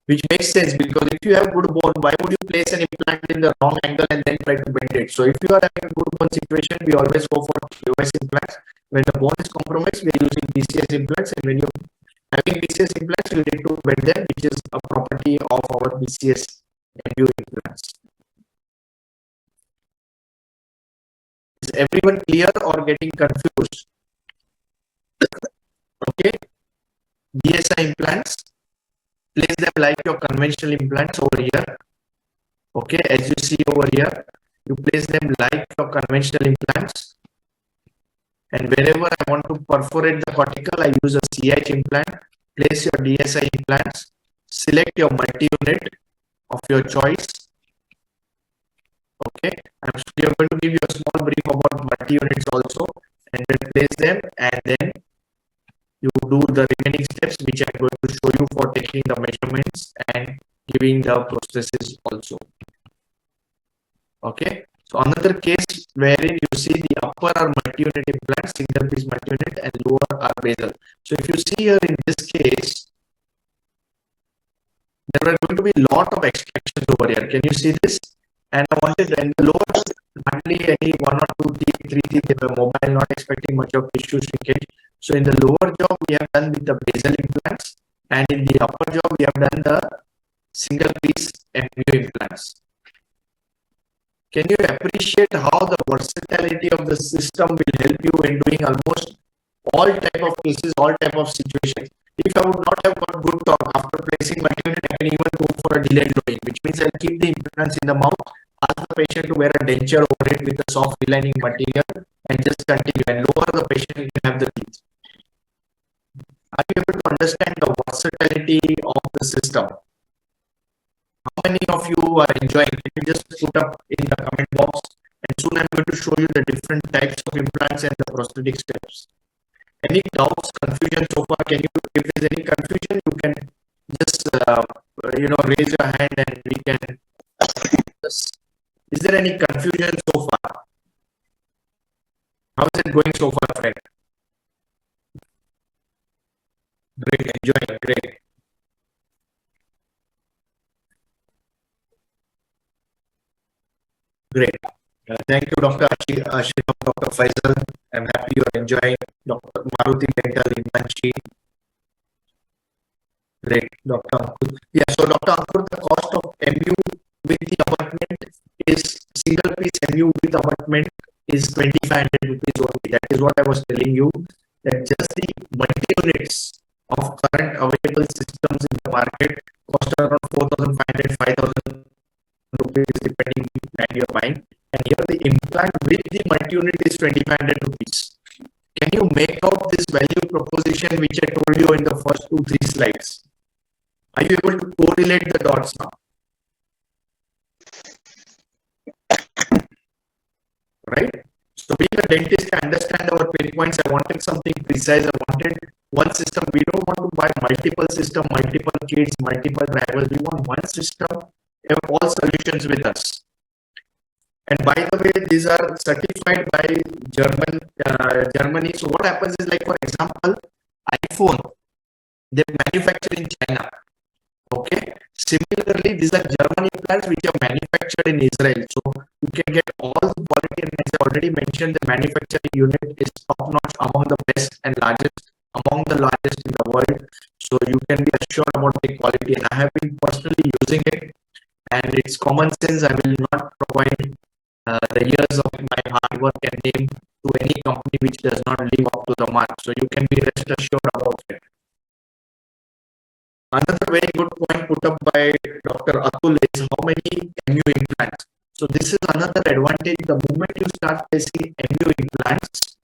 Which makes sense because if you have good bone, why would you place an implant in the wrong angle and then try to bend it? So if you are having a good bone situation, we always go for KOS implants. When the bone is compromised, we are using BCS implants, and when you having BCS implants, you need to bend them, which is a property of our BCS MU implants. Is everyone clear or getting confused? Okay. DSI implants, place them like your conventional implants over here. Okay, as you see over here, you place them like your conventional implants. And wherever I want to perforate the cortical, I use a CH implant. Place your DSI implants. Select your multi-unit of your choice. Okay, I'm going to give you a small brief about multi-units also, and then place them, and then you do the remaining steps, which I'm going to show you for taking the measurements and giving the processes also. Okay. So another case wherein you see the upper are multi-unit implant, single piece multi-unit, and lower are basal. So if you see here in this case, there are going to be a lot of extractions over here. Can you see this? And I wanted in the lower, hardly any 1 or 2 teeth, 3 teeth, they were mobile, not expecting much of tissue shrinkage. So in the lower jaw, we have done with the basal implants, and in the upper jaw, we have done the single piece MU implants. Can you appreciate how the versatility of the system will help you in doing almost all type of cases, all type of situations? If I would not have got good torque after placing multi-unit, I can even go for a delayed loading, which means I'll keep the implants in the mouth, ask the patient to wear a denture over it with a soft relining material, and just continue and lower the patient can have the teeth. Are you able to understand the versatility of the system? How many of you are enjoying? Can you just put up in the comment box? And soon I'm going to show you the different types of implants and the prosthetic steps. Any doubts, confusion so far? Can you, if there's any confusion, you can just raise your hand and we can. Is there any confusion so far? How is it going so far, friend? Great, enjoying, great. Great. Thank you, Dr. Ashram, Dr. Faisal. I'm happy you are enjoying. Dr. Maruti Dental Imanchi. Great, Dr. Ankur. Yeah, so Dr. Ankur, the cost of MU with the abutment is single piece MU with abutment is 2,500 rupees only. That is what I was telling you, that just the multi-units of current available systems in the market cost around 4,500, 5,000 rupees depending on you're buying. and here the implant with the multi-unit is 2500 rupees. Can you make out this value proposition which I told you in the first 2-3 slides? Are you able to correlate the dots now? Right? So being a dentist, I understand our pain points. I wanted something precise. I wanted one system. We don't want to buy multiple system, multiple kits, multiple drivers. We want one system, have all solutions with us. And by the way, these are certified by Germany. So what happens is, like, for example, iPhone, they manufacture in China. Okay. Similarly, these are German implants which are manufactured in Israel. So you can get all the quality, and as I already mentioned, the manufacturing unit is top notch, among the best and largest, among the largest in the world. So you can be assured about the quality, and I have been personally using it, and it's common sense. I will not provide the years of my hard work and name to any company which does not live up to the mark. So you can be rest assured about it. Another very good point put up by Dr. Atul is how many MU implants. So this is another advantage. The moment you start placing MU implants,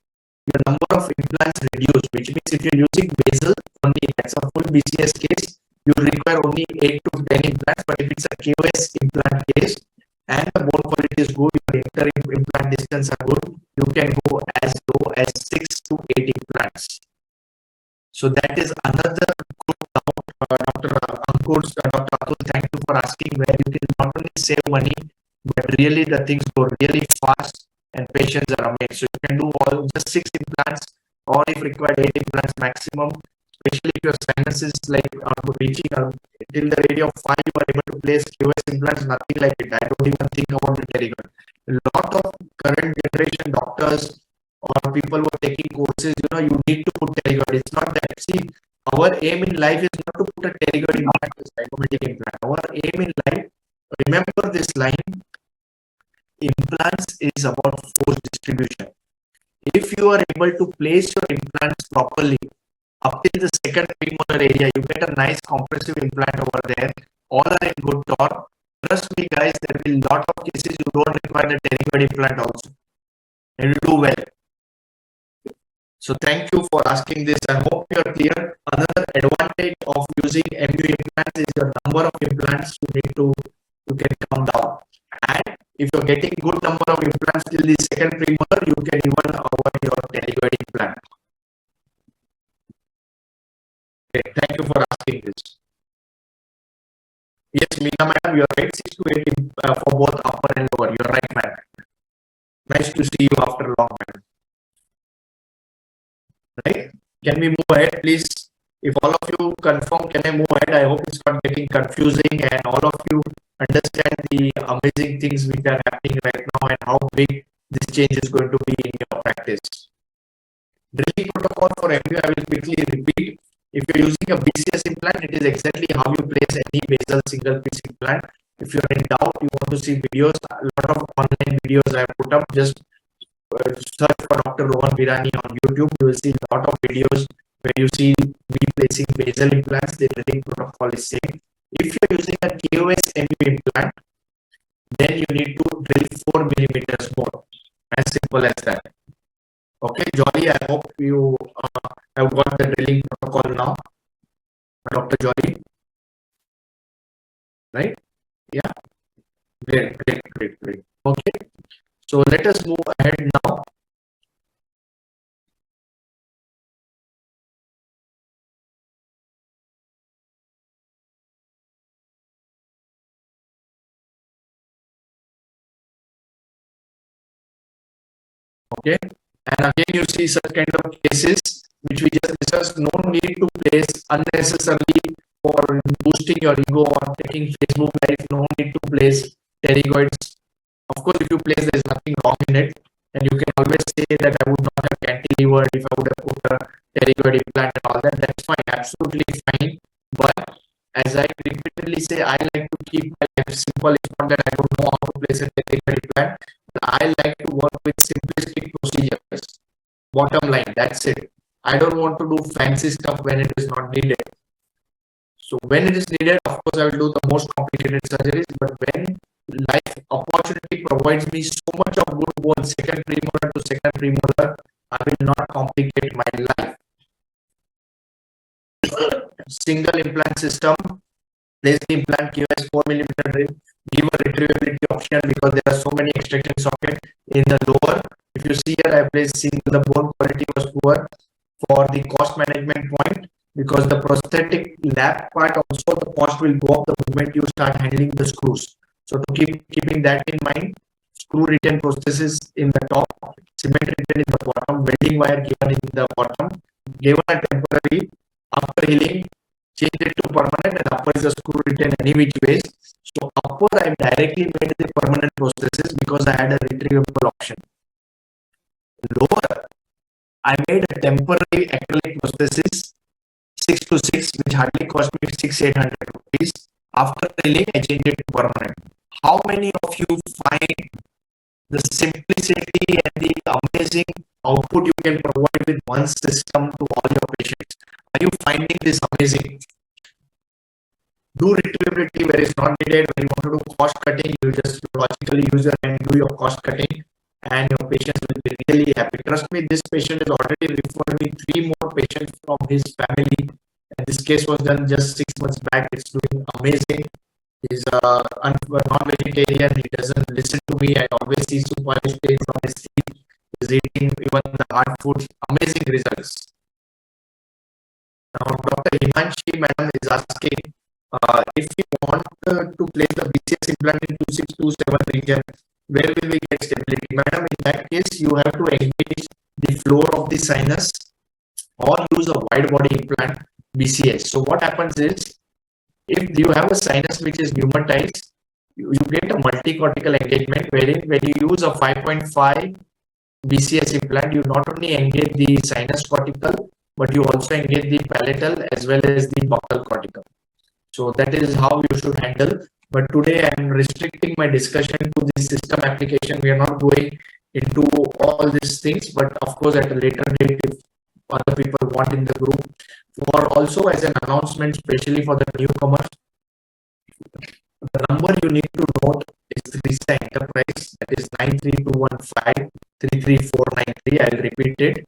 your number of implants reduce, which means if you're using basal only, that's a full BCS case, you require only 8 to 10 implants. But if it's a KOS implant case and the bone quality is good, your inter-implant distance are good, you can go as low as 6 to 8 implants. So that is another good doubt, Dr. Atul, thank you for asking, where you can not only save money, but really the things go really fast and patients are amazed. So you can do all just 6 implants, or if required 8 implants maximum, especially if your sinus is like reaching till the radius of 5, you are able to place QS implants, nothing like it. I don't even think about the pterygoid. A lot of current generation doctors or people who are taking courses, you need to put pterygoid. It's not that. See, our aim in life is not to put a pterygoid implant, a zygomatic implant. Our aim in life, remember this line, implants is about force distribution. If you are able to place your implants properly up till the second premolar area, you get a nice compressive implant over there. All are in good torque. Trust me, guys, there will be a lot of cases you don't require the pterygoid implant also, and you do well. So thank you for asking this. I hope you are clear. Another advantage of using MU implants is the number of implants you can come down. And if you're getting good number of implants till the second premolar, you can even avoid your pterygoid implant. Okay, thank you for asking this. Yes, Meena madam, you are right. 6 to 8 for both upper and lower. You are right, madam. Nice to see you after long, madam. Right? Can we move ahead, please? If all of you confirm, can I move ahead? I hope it's not getting confusing and all of you understand the amazing things which are happening right now and how big this change is going to be in your practice. Drilling protocol for MU, I will quickly repeat. If you're using a BCS implant, it is exactly how you place any basal single piece implant. If you're in doubt, you want to see videos, a lot of online videos I have put up. Just search for Dr. Rohan Virani on YouTube. You will see a lot of videos where you see me placing basal implants. The drilling protocol is same. If you're using a KOS MU implant, then you need to drill 4 millimeters more. As simple as that. Okay, Jolly, I hope you have got the drilling protocol now. Dr. Jolly. Right? Yeah. Great. Okay. So let us move ahead now. Okay. And again, you see such kind of cases which we just discussed. No need to place unnecessarily for boosting your ego or taking Facebook Live. No need to place pterygoids. Of course, if you place, there is nothing wrong in it. And you can always say that I would not have cantilevered if I would have put a pterygoid implant and all that. That's fine, absolutely fine. But as I repeatedly say, I like to keep my life simple. It's not that I don't know how to place a pterygoid implant, but I like to work with simplistic procedures. Bottom line, that's it. I don't want to do fancy stuff when it is not needed. So when it is needed, of course, I will do the most complicated surgeries. But when life opportunity provides me so much of good bone, second premolar to second premolar, I will not complicate my life. Single implant system, place the implant QS 4 millimeter rim, give a retrievability option because there are so many extraction sockets in the lower. If you see here, I placed single, the bone quality was poor for the cost management point, because the prosthetic lap part also the cost will go up the moment you start handling the screws. So to keeping that in mind, screw retain prosthesis in the top, cement retain in the bottom, welding wire given in the bottom, given a temporary, after healing change it to permanent, and upper is a screw retain any which ways. So upper I directly made the permanent prosthesis because I had a retrievable option. Lower I made a temporary acrylic prosthesis 6 to 6, which hardly cost me 600-800 rupees. After healing, I changed it to permanent. How many of you find the simplicity and the amazing output you can provide with one system to all your patients? Are you finding this amazing? Do retrievability where it's not needed. When you want to do cost cutting, you just logically use your hand, do your cost cutting, and your patients will be really happy. Trust me, this patient has already referred me 3 more patients from his family, and this case was done just 6 months back. It's doing amazing. He's non-vegetarian. He doesn't listen to me. I always see super stains on his teeth. He's eating even the hard foods. Amazing results. Now, Dr. Himanshi madam is asking, if we want to place the BCS implant in 2627 region, where will we get stability? Madam, in that case, you have to engage the floor of the sinus or use a wide body implant BCS. So what happens is, if you have a sinus which is pneumatized, you get a multi-cortical engagement, wherein when you use a 5.5 BCS implant, you not only engage the sinus cortical, but you also engage the palatal as well as the buccal cortical. So that is how you should handle. But today I am restricting my discussion to the system application. We are not going into all these things, but of course at a later date, if other people want in the group, for also as an announcement, especially for the newcomers, the number you need to note is Risa Enterprise, that is 93215 33493. I'll repeat it,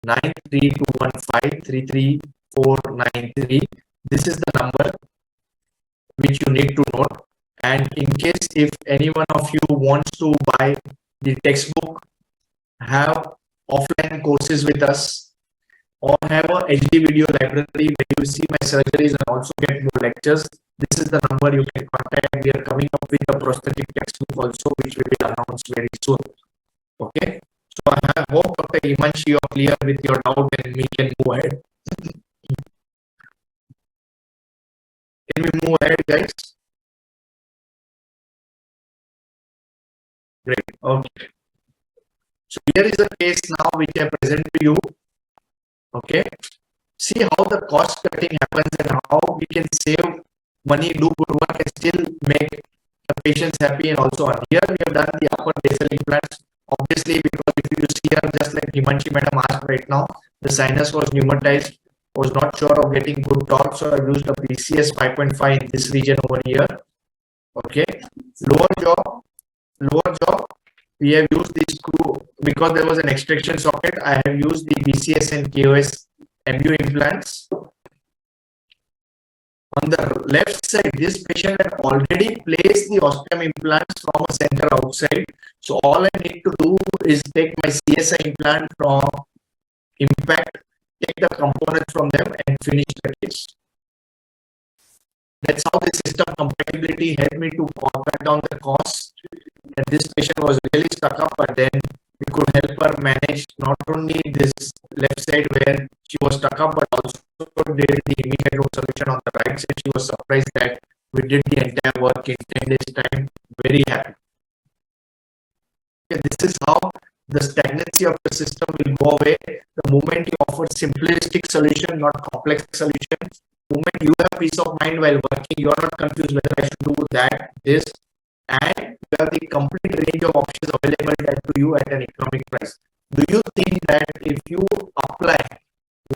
93215 33493. This is the number which you need to note. And in case if any one of you wants to buy the textbook, have offline courses with us, or have a HD video library where you see my surgeries and also get more lectures, this is the number you can contact. We are coming up with a prosthetic textbook also, which we will announce very soon. Okay, so I hope Dr. Himanshi, you are clear with your doubt and we can move ahead. Can we move ahead, guys? Great. Okay. So here is a case now which I present to you. Okay. See how the cost cutting happens and how we can save money, do good work, and still make the patients happy. And also here we have done the upper basal implants. Obviously, because if you see here, just like Himanshi madam asked right now, the sinus was pneumatized, was not sure of getting good torque, so I used a BCS 5.5 in this region over here. Okay. Lower jaw, we have used the screw because there was an extraction socket. I have used the BCS and KOS MU implants. On the left side, this patient had already placed the ostium implants from a center outside. So all I need to do is take my CSI implant from Impact, take the components from them and finish the case. That's how the system compatibility helped me to cut down the cost. And this patient was really stuck up, but then we could help her manage not only this left side where she was stuck up, but also did the immediate root solution on the right side. She was surprised that we did the entire work in 10 days time. Very happy. Okay, this is how the stagnancy of the system will go away the moment you offer simplistic solution, not complex solution. The moment you have peace of mind while working, you are not confused whether I should do that, this, and you have the complete range of options available to you at an economic price. Do you think that if you apply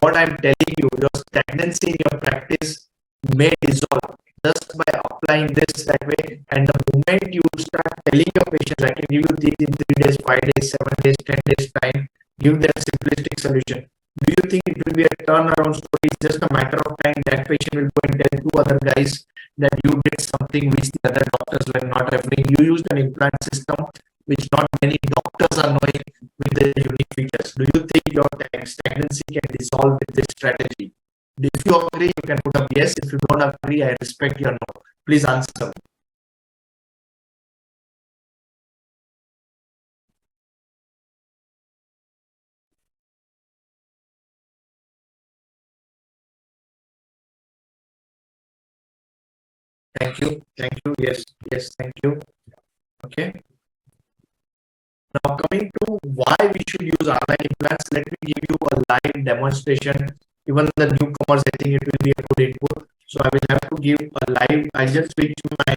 what I'm telling you, your stagnancy in your practice may dissolve just by applying applying this that way, and the moment you start telling your patients, I can give you these in 3 days, 5 days, 7 days, 10 days time, give them simplistic solution. Do you think it will be a turnaround story? It's just a matter of time that patient will go and tell two other guys that you did something which the other doctors were not referring. You used an implant system which not many doctors are knowing with the unique features. Do you think your stagnancy can dissolve with this strategy? If you agree, you can put up yes. If you don't agree, I respect your no. Please answer. Thank you. Thank you. Yes. Yes. Thank you. Okay. Now coming to why we should use R9 implants, let me give you a live demonstration. Even the newcomers, I think it will be a good input. So I will have to give a live. I just switch to my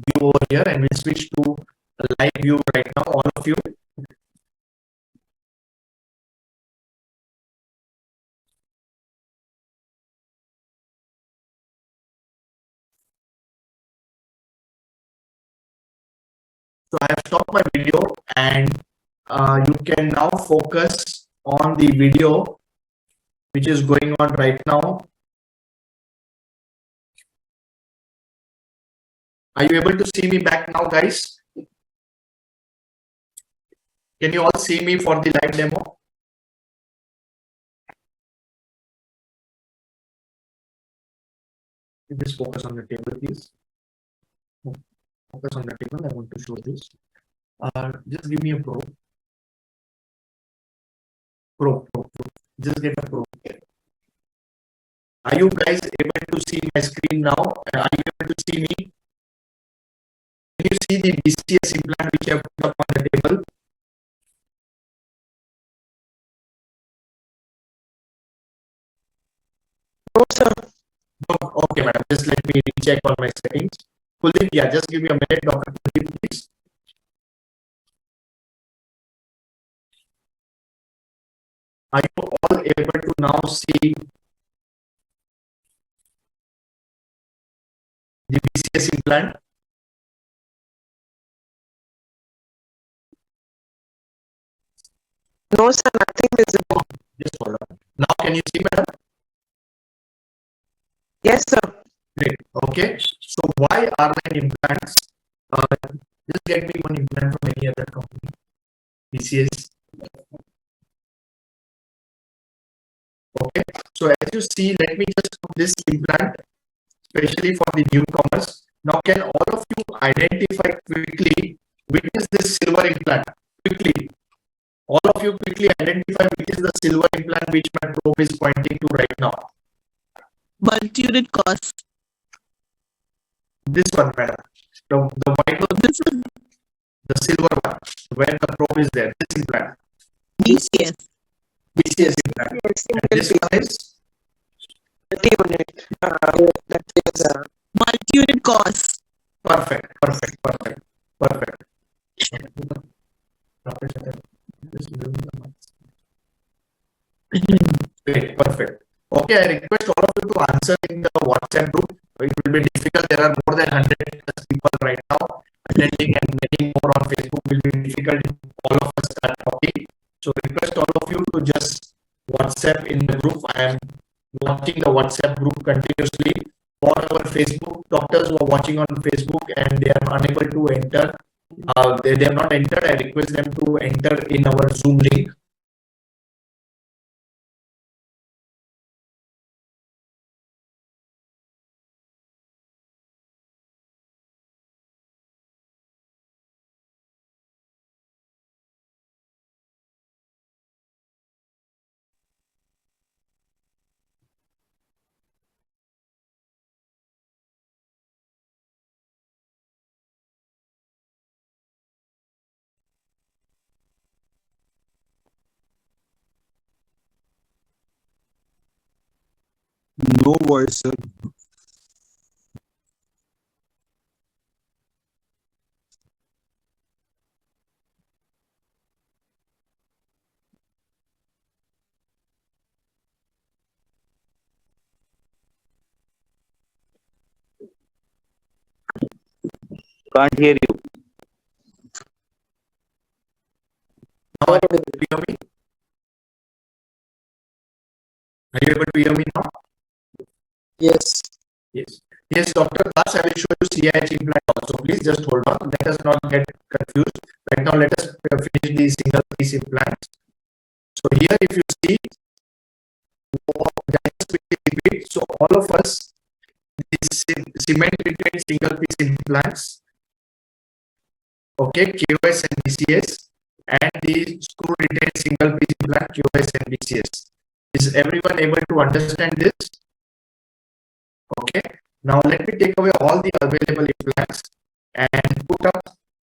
view over here, and we'll switch to a live view right now, all of you. So I have stopped my video, and you can now focus on the video which is going on right now. Are you able to see me back now, guys? Can you all see me for the live demo? Just focus on the table, please. Focus on the table. I want to show this. Just give me a probe. Probe. Just get a probe. Are you guys able to see my screen now? Are you able to see me? Can you see the BCS implant which I have put up on the table? No, sir. No. Okay, madam. Just let me check on my settings. Kuldeep, yeah, just give me a minute, Dr. Kuldeep, please. Are you all able to now see the BCS implant? No, sir, nothing visible. Just hold on. Now, can you see, madam? Yes, sir. Great. Okay. So, why R9 implants? Just get me one implant from any other company. BCS. Okay. So, as you see, let me just put this implant, especially for the newcomers. Now, can all of you identify quickly which is this silver implant? Quickly. All of you quickly identify which is the silver implant which my probe is pointing to right now. Multi-unit cost. This one, madam. The white one. This is the silver one, where the probe is there. This implant. BCS. BCS implant. And this one is multi-unit. That is Multi-unit cost. perfect. Great, perfect. Okay, I request all of you to answer in the WhatsApp group. It will be difficult. There are more than 100 people right now attending, and many more on Facebook will be difficult if all of us start talking. So request all of you to just WhatsApp in the group. I am watching the WhatsApp group continuously. For our Facebook doctors who are watching on Facebook and they are unable to enter, they have not entered, I request them to enter in our Zoom link. No voice, sir. Can't hear you. Now, are you able to hear me? Are you able to hear me now? Yes. Yes. Yes, Dr. Das, I will show you CIH implant also. Please just hold on. Let us not get confused. Right now, let us finish the single piece implants. So here, if you see, just repeat. So all of us, these cement treated single piece implants, okay, QoS and BCS, and the screw retained single piece implant QoS and BCS. Is everyone able to understand this? Okay. Now let me take away all the available implants and put up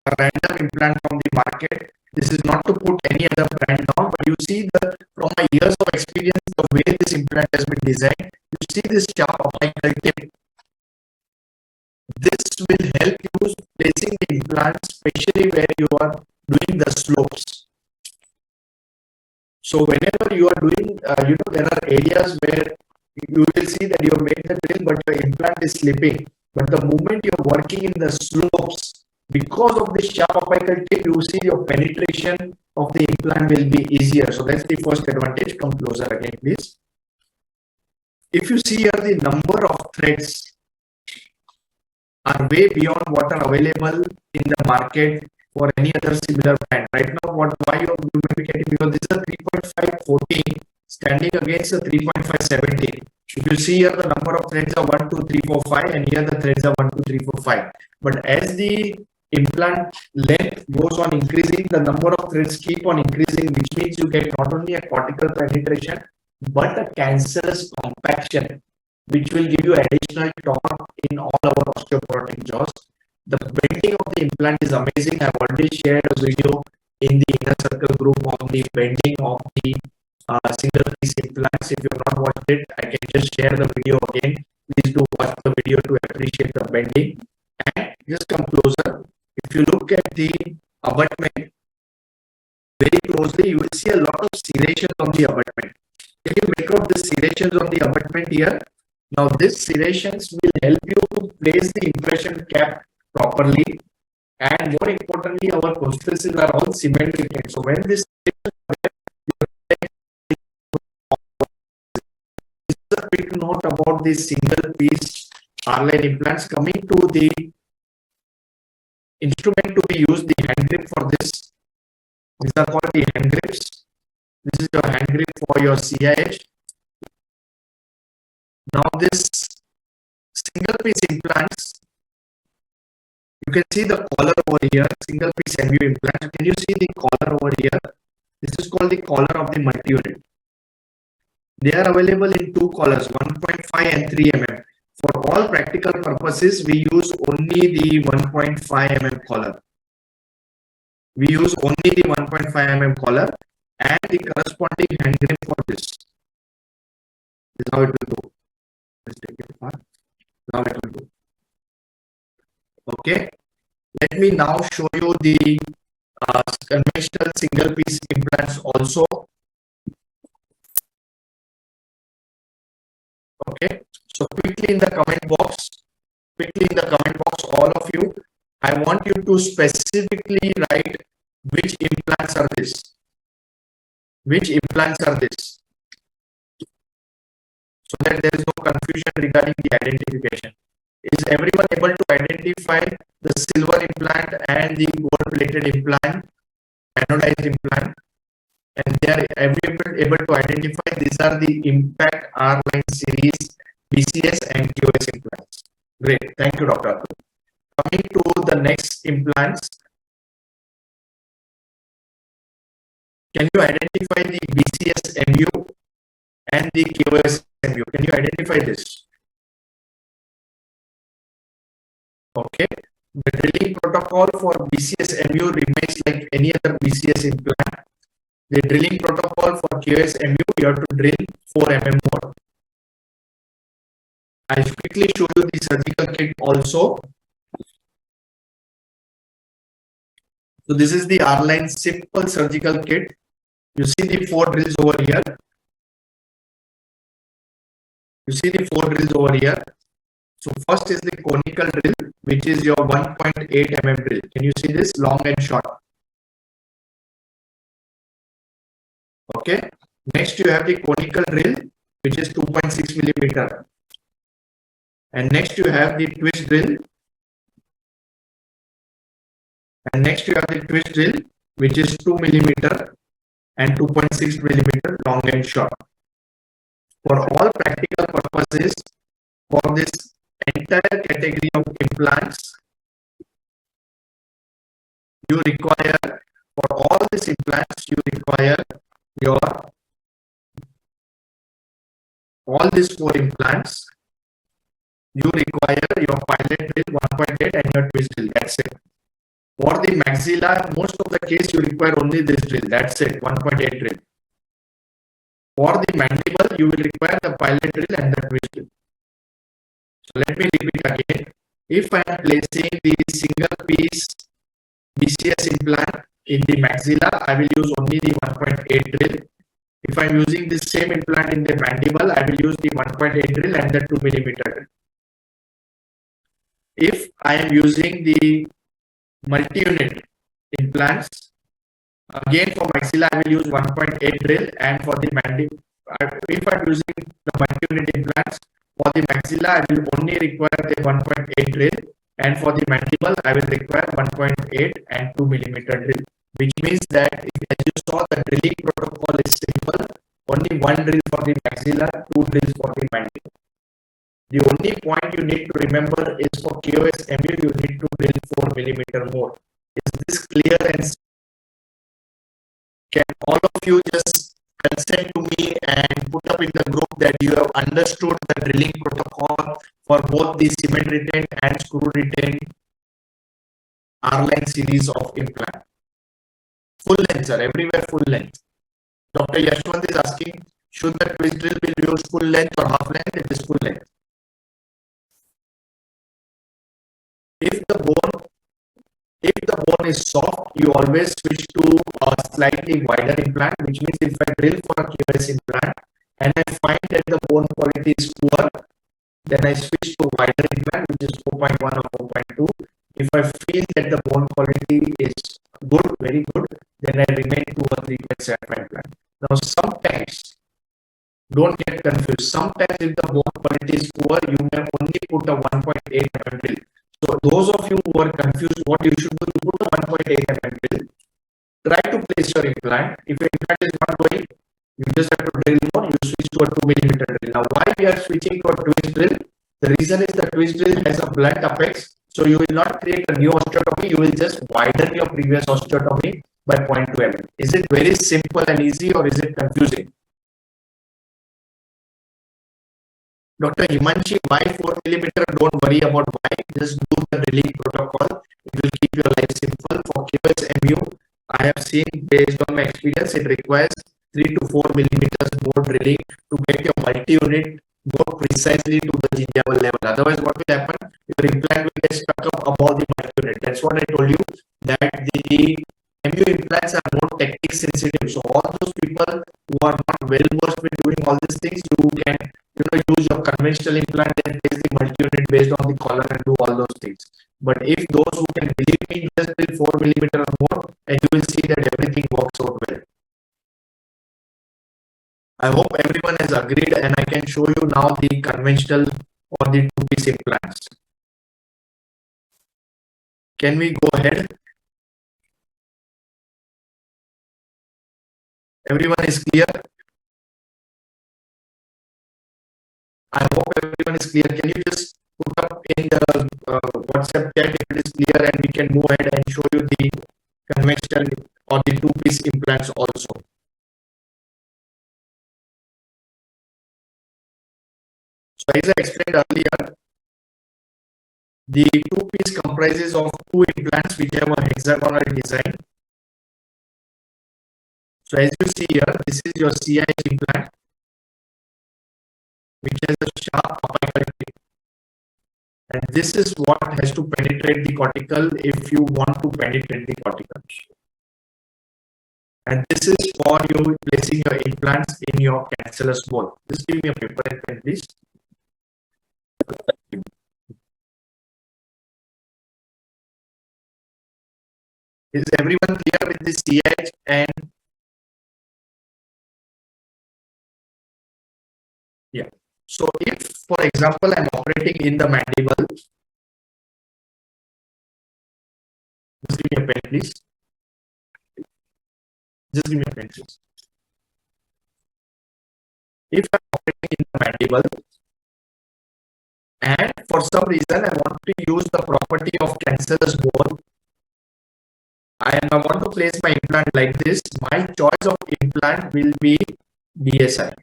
a random implant from the market. This is not to put any other brand down, but you see from my years of experience, the way this implant has been designed. You see this sharp apical tip. This will help you placing the implant, especially where you are doing the slopes. So whenever you are doing, there are areas where you will see that you have made the drill, but your implant is slipping. But the moment you are working in the slopes, because of the sharp apical tip, you see your penetration of the implant will be easier. So that's the first advantage. Come closer again, please. If you see here, the number of threads are way beyond what are available in the market for any other similar brand. Right now, why you may be getting, because this is a 3.514 standing against a 3.517. If you see here, the number of threads are 1, 2, 3, 4, 5, and here the threads are 1, 2, 3, 4, 5. But as the implant length goes on increasing, the number of threads keep on increasing, which means you get not only a cortical penetration, but a cancerous compaction, which will give you additional torque in all our osteoporotic jaws. The bending of the implant is amazing. I've already shared a video in the inner circle group on the bending of the single piece implants. If you have not watched it, I can just share the video again. Please do watch the video to appreciate the bending. And just come closer. If you look at the abutment very closely, you will see a lot of serrations on the abutment. Can you make out the serrations on the abutment here? Now, these serrations will help you to place the impression cap properly, and more importantly, our prostheses are all cement treated. So when this is a quick note about the single piece R-line implants. Coming to the instrument to be used, the hand grip for this. These are called the hand grips. This is your hand grip for your CIH. Now this single piece implants, you can see the collar over here, single piece MU implant. Can you see the collar over here? This is called the collar of the multi-unit. They are available in two collars, 1.5 and 3 mm. For all practical purposes, we use only the 1.5 mm collar. We use only the 1.5 mm collar and the corresponding hand grip for this. This is how it will go. Let's take it apart. Now it will go. Okay. Let me now show you the conventional single piece implants also. Okay. So quickly in the comment box, all of you, I want you to specifically write which implants are this. Which implants are this? So that there is no confusion regarding the identification. Is everyone able to identify the silver implant and the gold plated implant, anodized implant? And they are able to identify these are the Impact R-Line series BCS and QoS implants. Great. Thank you, Dr. Atul. Coming to the next implants. Can you identify the BCS MU and the QoS MU? Can you identify this? Okay. The drilling protocol for BCS MU remains like any other BCS implant. The drilling protocol for QoS MU, you have to drill 4 mm more. I'll quickly show you the surgical kit also. So this is the R-Line simple surgical kit. You see the 4 drills over here. You see the 4 drills over here. So first is the conical drill, which is your 1.8 mm drill. Can you see this? Long and short. Okay. Next you have the conical drill, which is 2.6 millimeter. And next you have the twist drill. And next you have the twist drill, which is 2 millimeter and 2.6 millimeter long and short. For all practical purposes, for this entire category of implants, you require, for all these implants, you require your, all these 4 implants, you require your pilot drill 1.8 and your twist drill. That's it. For the maxilla, most of the case you require only this drill. That's it, 1.8 drill. For the mandible, you will require the pilot drill and the twist drill. So let me repeat again. If I am placing the single piece BCS implant in the maxilla, I will use only the 1.8 drill. If I am using the same implant in the mandible, I will use the 1.8 drill and the 2 millimeter drill. If I am using the multi-unit implants, again for maxilla I will use 1.8 drill, and for the mandible, if I am using the multi-unit implants, for the maxilla I will only require the 1.8 drill, and for the mandible I will require 1.8 and 2 millimeter drill. Which means that, as you saw, the drilling protocol is simple. Only 1 drill for the maxilla, 2 drills for the mandible. The only point you need to remember is for KOS MU, you need to drill 4 millimeter more. Is this clear? And can all of you just consent to me and put up in the group that you have understood the drilling protocol for both the cement retained and screw retained R-line series of implant? Full length, sir. Everywhere full length. Dr. Yashwant is asking, should the twist drill be used full length or half length? It is full length. If the bone is soft, you always switch to a slightly wider implant, which means if I drill for a QS implant and I find that the bone quality is poor, then I switch to wider implant, which is 4.1 or 4.2. If I feel that the bone quality is good, very good, then I remain to a 3.7 implant. Now sometimes, don't get confused, sometimes if the bone quality is poor, you may only put a 1.8 mm drill. So those of you who are confused, what you should do, you put a 1.8 mm drill. Try to place your implant. If your implant is not going, you just have to drill more, you switch to a 2 millimeter drill. Now why we are switching to a twist drill? The reason is the twist drill has a blunt apex, so you will not create a new osteotomy, you will just widen your previous osteotomy by 0.2 mm. Is it very simple and easy, or is it confusing? Dr. Himanshi, why 4 millimeter? Don't worry about why. Just do the drilling protocol. It will keep your life simple. For KOS MU, I have seen, based on my experience, it requires 3 to 4 millimeters more drilling to get your multi-unit more precisely to the gingival level. Otherwise, what will happen? Your implant will get stuck up above the multi-unit. That's what I told you, that the MU implants are more technique sensitive. So all those people who are not well versed with doing all these things, you can use your conventional implant and place the multi-unit based on the collar and do all those things. But if those who can, believe me, just drill 4 millimeter or more, and you will see that everything works out well. I hope everyone has agreed, and I can show you now the conventional or the 2-piece implants. Can we go ahead? Everyone is clear? I hope everyone is clear. Can you just put up in the WhatsApp chat if it is clear, and we can move ahead and show you the conventional or the 2-piece implants also. So as I explained earlier, the 2-piece comprises of 2 implants which have a hexagonal design. So as you see here, this is your CIH implant, which has a sharp apical tip. And this is what has to penetrate the cortical if you want to penetrate the cortical. And this is for you placing your implants in your cancellous bone. Just give me a paper and pen, please. Is everyone clear with this CH? And yeah. So if, for example, I'm operating in the mandible, just give me a pen, please. Just give me a pen, please. If I'm operating in the mandible and for some reason I want to use the property of cancellous bone, I want to place my implant like this, my choice of implant will be BSI,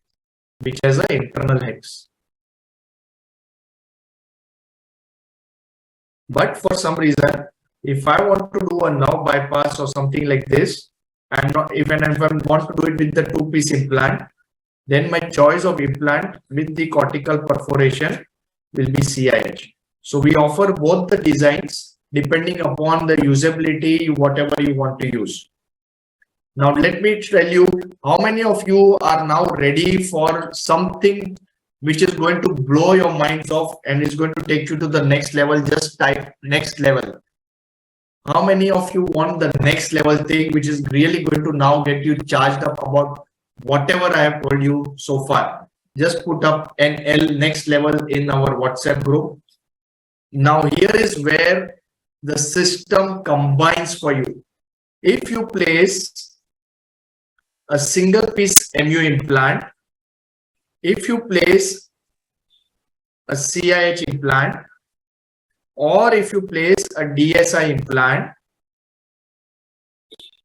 which has an internal hex. But for some reason, if I want to do a nerve bypass or something like this, I'm not, if I want to do it with the two-piece implant, then my choice of implant with the cortical perforation will be CIH. So we offer both the designs depending upon the usability, whatever you want to use. Now, let me tell you how many of you are now ready for something which is going to blow your minds off and is going to take you to the next level. Just type next level. How many of you want the next level thing, which is really going to now get you charged up about whatever I have told you so far? Just put up NL next level in our WhatsApp group. Now, here is where the system combines for you. If you place a single piece MU implant, if you place a CIH implant, or if you place a DSI implant,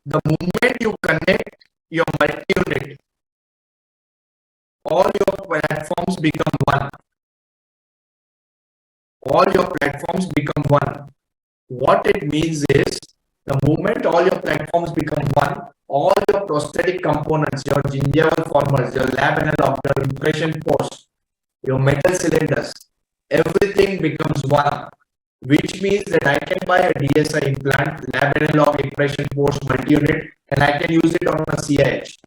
the moment you connect your multi-unit, all your platforms become one. All your platforms become one. What it means is, the moment all your platforms become one, all your prosthetic components, your gingival formers, your lab analog, your impression posts, your metal cylinders, everything becomes one, which means that I can buy a DSI implant, lab analog, impression post, multi-unit, and I can use it on a CIH.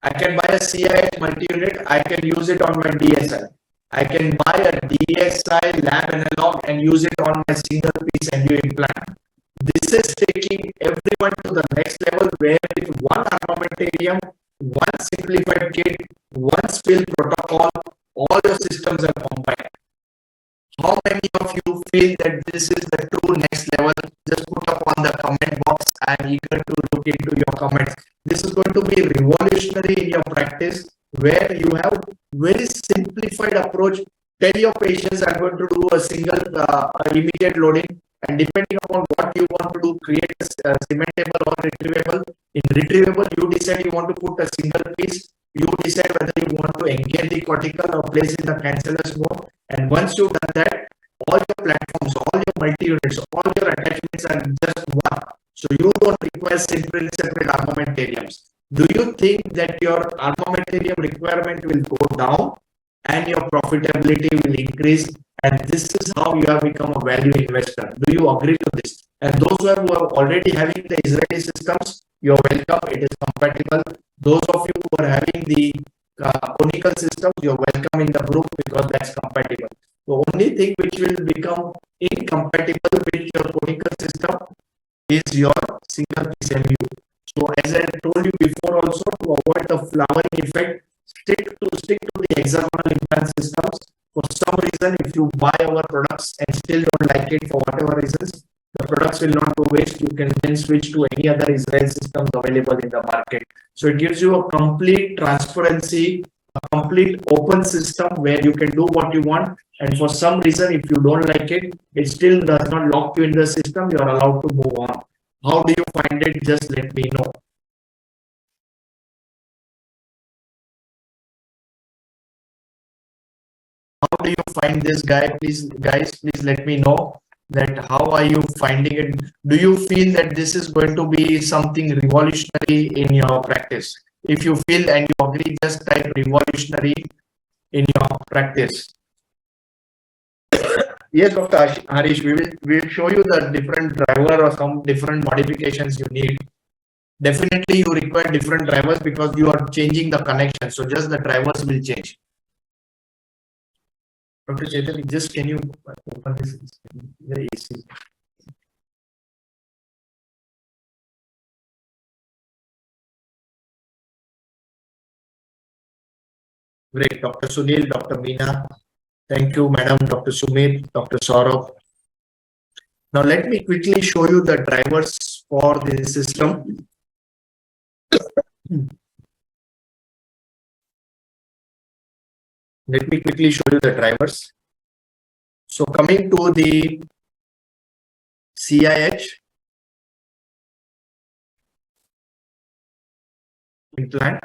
I can buy a CIH multi-unit, I can use it on my DSI. I can buy a DSI lab analog and use it on my single piece MU implant. This is taking everyone to the next level where with one armamentarium, one simplified kit, one spill protocol, all your systems are combined. How many of you feel that this is the true next level? Just put up on the comment box. I am eager to look into your comments. This is going to be revolutionary in your practice where you have very simplified approach. Tell your patients I'm going to do a single immediate loading, and depending upon what you want to do, create a cementable or retrievable. In retrievable, you decide you want to put a single piece. You decide whether you want to engage the cortical or place in the cancellous mode. And once you've done that, all your platforms, all your multi-units, all your attachments are just one. So you don't require separate armamentariums. Do you think that your armamentarium requirement will go down and your profitability will increase? And this is how you have become a value investor. Do you agree to this? And those who are already having the Israeli systems, you're welcome. It is compatible. Those of you who are having the conical systems, you're welcome in the group because that's compatible. The only thing which will become incompatible with your conical system is your single piece MU. So as I told you before also, to avoid the flowering effect, stick to the hexagonal implant systems. For some reason, if you buy our products and still don't like it for whatever reasons, the products will not go waste. You can then switch to any other Israel systems available in the market. So it gives you a complete transparency, a complete open system where you can do what you want. And for some reason, if you don't like it, it still does not lock you in the system. You are allowed to move on. How do you find it? Just let me know. How do you find this guy? Please, guys, please let me know that how are you finding it? Do you feel that this is going to be something revolutionary in your practice? If you feel and you agree, just type revolutionary in your practice. Yes, Dr. Harish, we will show you the different driver or some different modifications you need. Definitely you require different drivers because you are changing the connection. So just the drivers will change. Dr. Chaitanya, just can you open this? Very easy. Great. Dr. Sunil, Dr. Meena. Thank you, Madam, Dr. Sumit, Dr. Saurabh. Now, let me quickly show you the drivers for this system. Let me quickly show you the drivers. So, coming to the CIH implant,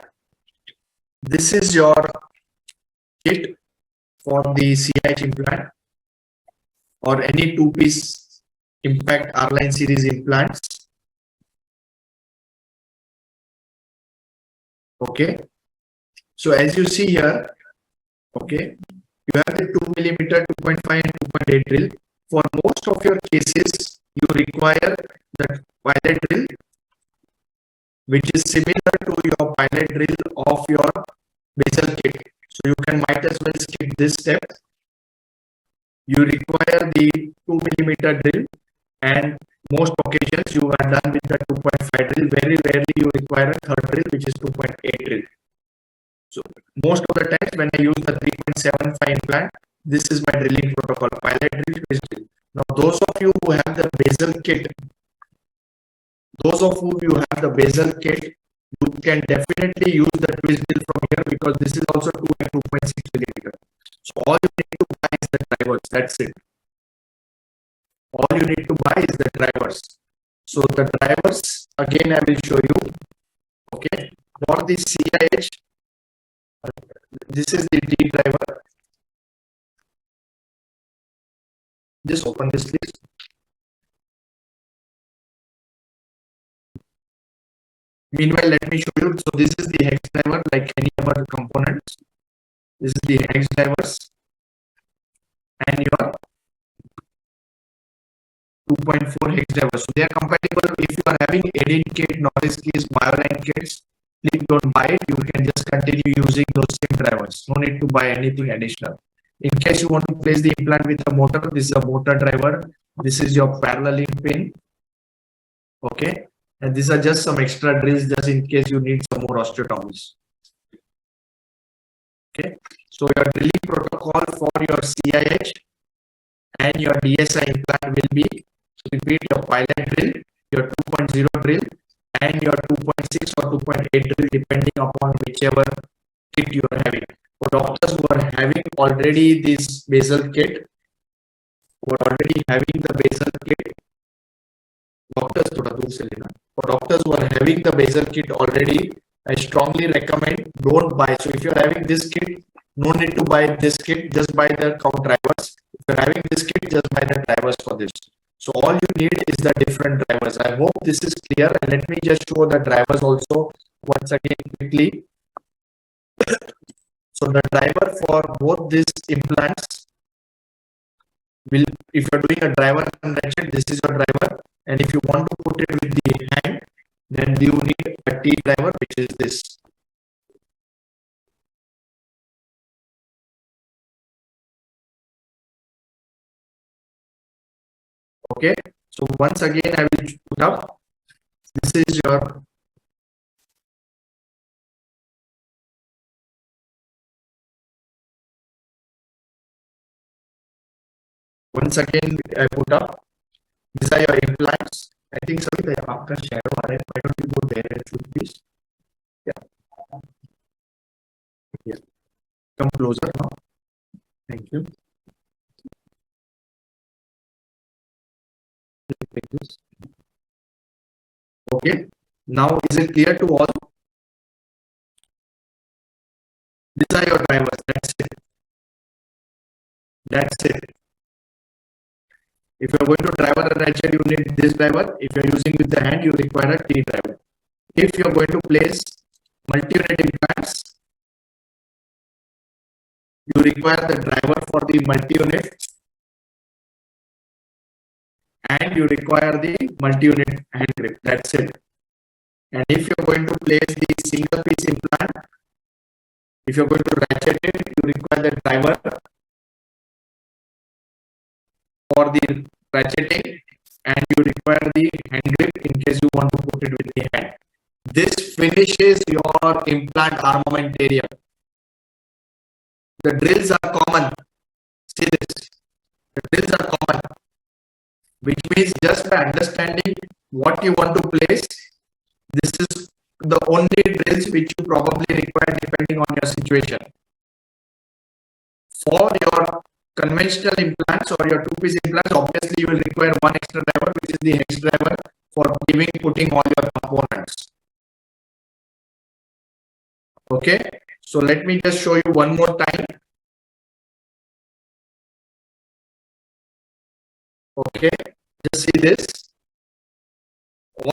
this is your kit for the CIH implant or any two-piece impact R-line series implants. Okay. So as you see here, okay, you have the 2mm, 2.5 and 2.8 drill. For most of your cases, you require the pilot drill, which is similar to your pilot drill of your Basal kit. So you can might as well skip this step. You require the 2mm drill, and most occasions you are done with the 2.5 drill. Very rarely you require a third drill, which is 2.8 drill. So most of the times when I use the 3.75 implant, this is my drilling protocol, pilot drill, twist drill. Now those of you who have the Basal kit, you can definitely use the twist drill from here because this is also 2 and 2.6 millimeter. So all you need to buy is the drivers. That's it. All you need to buy is the drivers. So the drivers again I will show you. Okay, for the CIH, this is the D driver. Just open this please. Meanwhile, let me show you. So this is the hex driver like any other components. This is the hex drivers and your 2.4 hex drivers. So they are compatible. If you are having edit kit, noise keys, bioline kits, please don't buy it. You can just continue using those same drivers. No need to buy anything additional. In case you want to place the implant with a motor, this is a motor driver. This is your paralleling pin. Okay. And these are just some extra drills just in case you need some more osteotomies. Okay. So your drilling protocol for your CIH and your DSI implant will be, repeat, your pilot drill, your 2.0 drill, and your 2.6 or 2.8 drill depending upon whichever kit you are having. For doctors who are having already this Basal kit, for doctors who are having the Basal kit already, I strongly recommend don't buy. So if you are having this kit, no need to buy this kit, just buy the count drivers. If you are having this kit, just buy the drivers for this. So all you need is the different drivers. I hope this is clear, and let me just show the drivers also once again quickly. So the driver for both these implants will, if you are doing a driver and ratchet, this is your driver, and if you want to put it with the hand, then you need a T driver, which is this. Okay, so once again I will put up. This is your once again I put up. These are your implants. I think sorry, the after shadow. Why don't you go there and shoot this? Yeah. Yeah. Come closer now. Thank you. Take this. Okay. Now is it clear to all? These are your drivers. That's it. That's it. If you are going to driver a ratchet, you need this driver. If you are using with the hand, you require a T driver. If you are going to place multi-unit implants, you require the driver for the multi-unit and you require the multi-unit hand grip. That's it. And if you are going to place the single piece implant, if you are going to ratchet it, you require the driver for the ratcheting and you require the hand grip in case you want to put it with the hand. This finishes your implant armamentarium. The drills are common. See this. The drills are common, which means just by understanding what you want to place, this is the only drills which you probably require depending on your situation. For your conventional implants or your two-piece implants, obviously you will require one extra driver, which is the hex driver for putting all your components. Okay, so let me just show you one more time. Okay, just see this.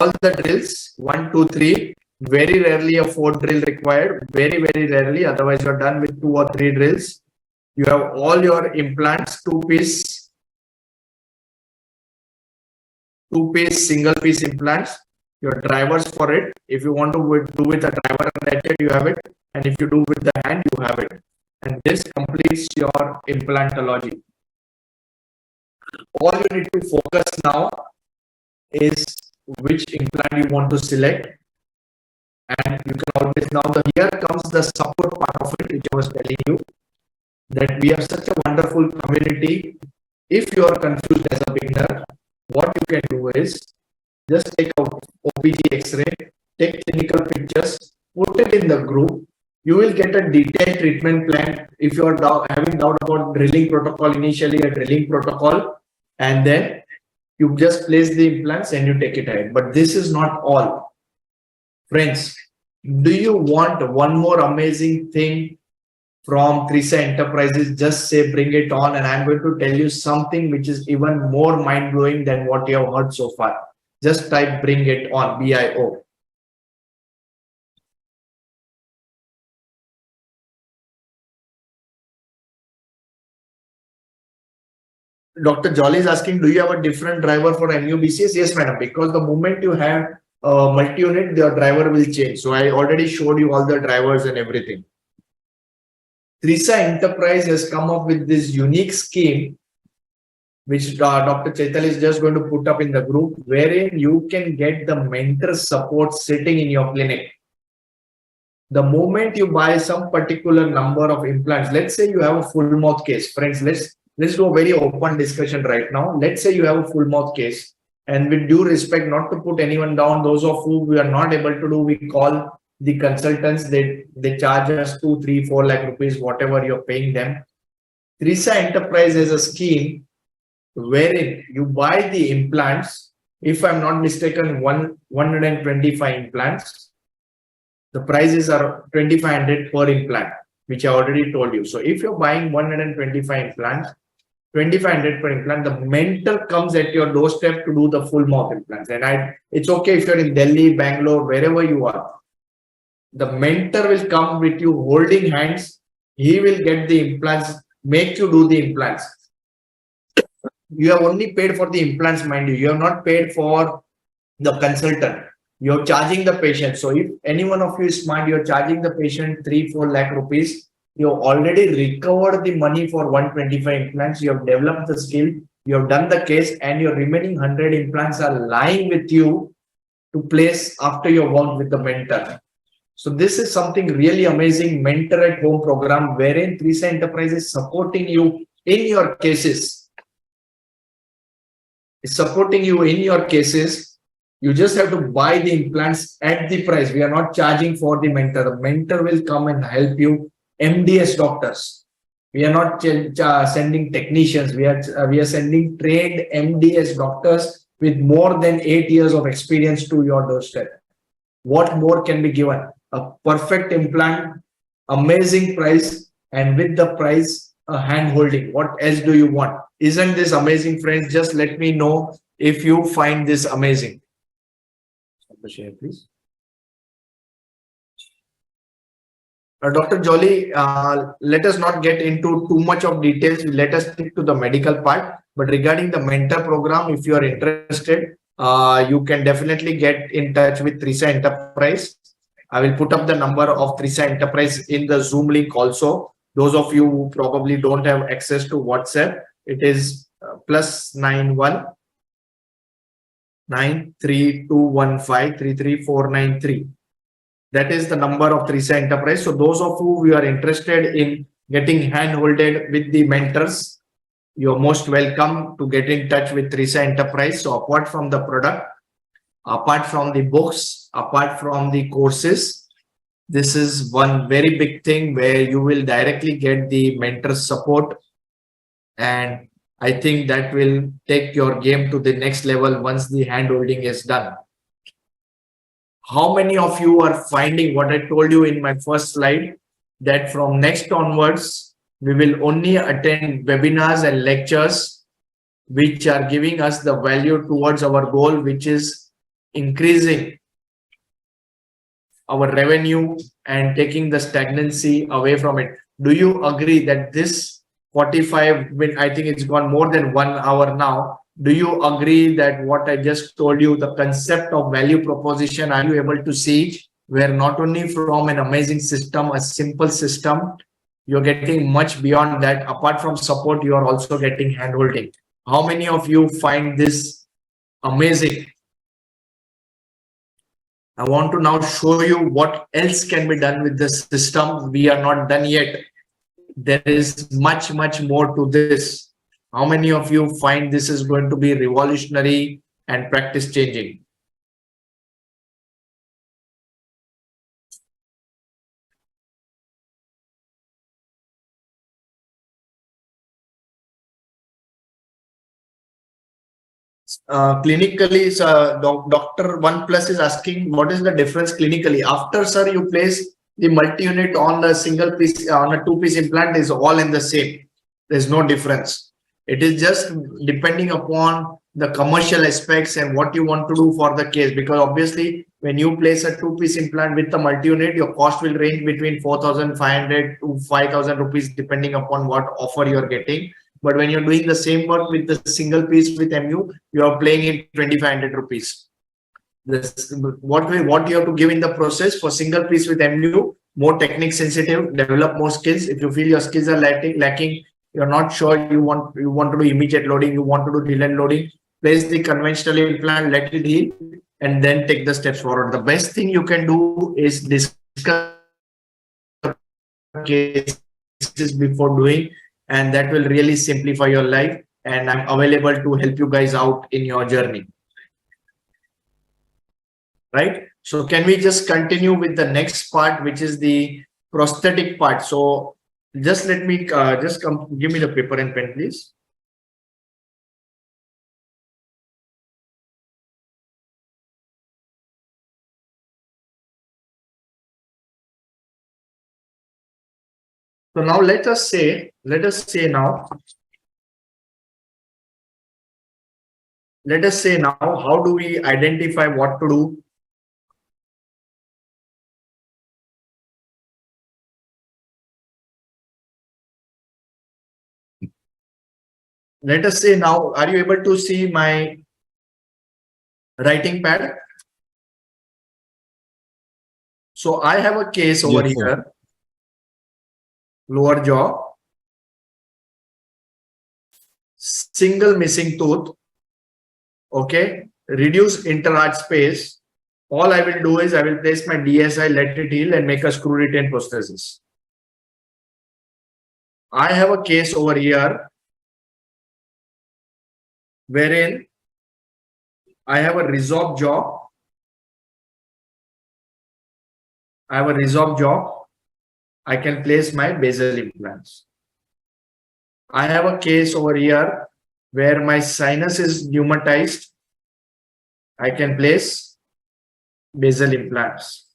All the drills 1, 2, 3. Very rarely a fourth drill required. Very rarely. Otherwise, you're done with 2 or 3 drills. You have all your implants, two-piece, single-piece implants. Your drivers for it. If you want to do with a driver and ratchet, you have it. And if you do with the hand, you have it. And this completes your implantology. All you need to focus now is which implant you want to select, and you can always here comes the support part of it, which I was telling you, that we have such a wonderful community. If you are confused as a beginner, what you can do is just take a OPG X-ray, take clinical pictures, put it in the group. You will get a detailed treatment plan. If you are having doubt about drilling protocol, initially a drilling protocol, and then you just place the implants and you take it ahead. But this is not all. Friends, do you want one more amazing thing from Trisa Enterprises? Just say, bring it on, and I'm going to tell you something which is even more mind-blowing than what you have heard so far. Just type bring it on, BIO. Dr. Jolly is asking, do you have a different driver for MUBCS? Yes, madam, because the moment you have multi-unit, the driver will change. So I already showed you all the drivers and everything. Trisa Enterprise has come up with this unique scheme, which Dr. Chaital is just going to put up in the group, wherein you can get the mentor support sitting in your clinic. The moment you buy some particular number of implants, let's say you have a full mouth case. Friends, let's do a very open discussion right now. Let's say you have a full mouth case, and with due respect, not to put anyone down, those of whom we are not able to do, we call the consultants. They charge us 2, 3, 4 lakh rupees, whatever you're paying them. Trisa Enterprise has a scheme wherein you buy the implants. If I'm not mistaken, 125 implants. The prices are 2,500 per implant, which I already told you. So if you're buying 125 implants, 2,500 per implant, the mentor comes at your doorstep to do the full mouth implants. And it's okay if you're in Delhi, Bangalore, wherever you are. The mentor will come with you holding hands. He will get the implants, make you do the implants. You have only paid for the implants, mind you. You have not paid for the consultant. You're charging the patient. So if any one of you is smart, you're charging the patient 3, 4 lakh rupees. You have already recovered the money for 125 implants. You have developed the skill. You have done the case, and your remaining 100 implants are lying with you to place after your work with the mentor. So this is something really amazing, mentor at home program, wherein Trisa Enterprise is supporting you in your cases. It's supporting you in your cases. You just have to buy the implants at the price. We are not charging for the mentor. The mentor will come and help you. MDS doctors. We are not sending technicians. We are sending trained MDS doctors with more than 8 years of experience to your doorstep. What more can be given? A perfect implant, amazing price, and with the price, a hand holding. What else do you want? Isn't this amazing, friends? Just let me know if you find this amazing. Share, please. Dr. Jolly, let us not get into too much of details. Let us stick to the medical part. But regarding the mentor program, if you are interested, you can definitely get in touch with Trisa Enterprise. I will put up the number of Trisa Enterprise in the Zoom link also. Those of you who probably don't have access to WhatsApp, it is +91 93215 33493. That is the number of Trisa Enterprise. So those of you who are interested in getting hand-holded with the mentors, you're most welcome to get in touch with Risa Enterprise. So apart from the product, apart from the books, apart from the courses, this is one very big thing where you will directly get the mentor support. And I think that will take your game to the next level once the hand-holding is done. How many of you are finding what I told you in my first slide, that from next onwards, we will only attend webinars and lectures which are giving us the value towards our goal, which is increasing our revenue and taking the stagnancy away from it? Do you agree that this 45, I think it's gone more than 1 hour now. Do you agree that what I just told you, the concept of value proposition, are you able to see where not only from an amazing system, a simple system, you're getting much beyond that. Apart from support, you are also getting hand-holding. How many of you find this amazing? I want to now show you what else can be done with the system. We are not done yet. There is much more to this. How many of you find this is going to be revolutionary and practice changing? Clinically, Dr. OnePlus is asking, what is the difference clinically? After, sir, you place the multi-unit on the single piece, on a two-piece implant, is all in the same. There's no difference. It is just depending upon the commercial aspects and what you want to do for the case. Because obviously, when you place a two-piece implant with the multi-unit, your cost will range between 4,500 to 5,000 rupees, depending upon what offer you're getting. But when you're doing the same work with the single piece with MU, you are playing in 2,500 rupees. This, what you have to give in the process for single piece with MU, more technique sensitive, develop more skills. If you feel your skills are lacking, you're not sure, you want to do immediate loading, you want to do delayed loading, place the conventional implant, let it heal, and then take the steps forward. The best thing you can do is discuss cases before doing, and that will really simplify your life. And I'm available to help you guys out in your journey. Right? So can we just continue with the next part, which is the prosthetic part? So just let me give me the paper and pen, please. So now let us say now, how do we identify what to do? Let us say now, are you able to see my writing pad? So I have a case over Yes, sir. here, lower jaw, single missing tooth, okay, reduce interarch space. All I will do is I will place my DSI, let it heal, and make a screw retain prosthesis. I have a case over here wherein I have a resorbed jaw. I can place my basal implants. I have a case over here where my sinus is pneumatized. I can place basal implants.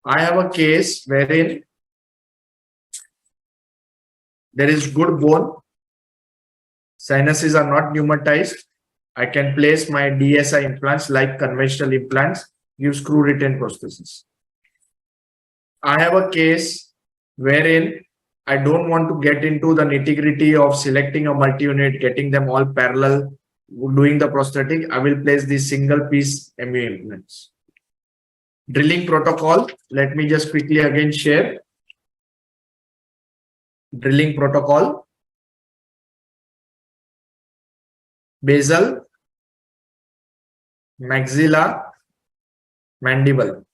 I have a case wherein there is good bone. Sinuses are not pneumatized. I can place my DSI implants like conventional implants, give screw retain prosthesis. I have a case wherein I don't want to get into the nitty-gritty of selecting a multi-unit, getting them all parallel, doing the prosthetic. I will place the single piece MU implants. Drilling protocol, let me just quickly again share. Drilling protocol. Basal, maxilla, mandible.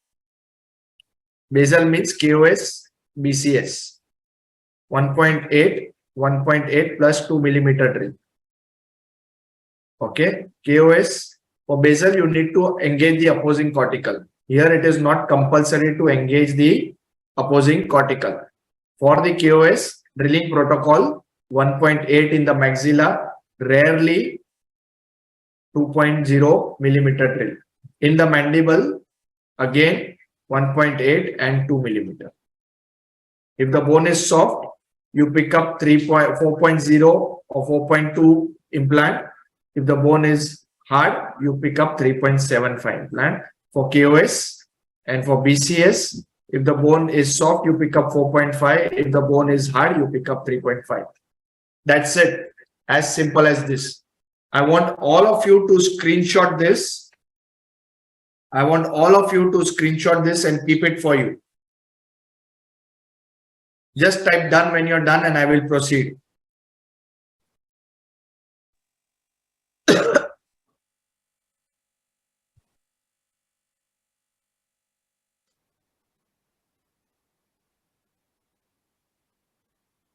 Basal means KOS, BCS. 1.8 plus 2 millimeter drill. Okay, KOS for basal, you need to engage the opposing cortical. Here it is not compulsory to engage the opposing cortical. For the KOS drilling protocol, 1.8 in the maxilla, rarely 2.0 millimeter drill. In the mandible, again 1.8 and 2 millimeter. If the bone is soft, you pick up 4.0 or 4.2 implant. If the bone is hard, you pick up 3.75 implant for KOS. And for BCS, if the bone is soft, you pick up 4.5. If the bone is hard, you pick up 3.5. That's it. As simple as this. I want all of you to screenshot this. I want all of you to screenshot this and keep it for you. Just type done when you're done and I will proceed.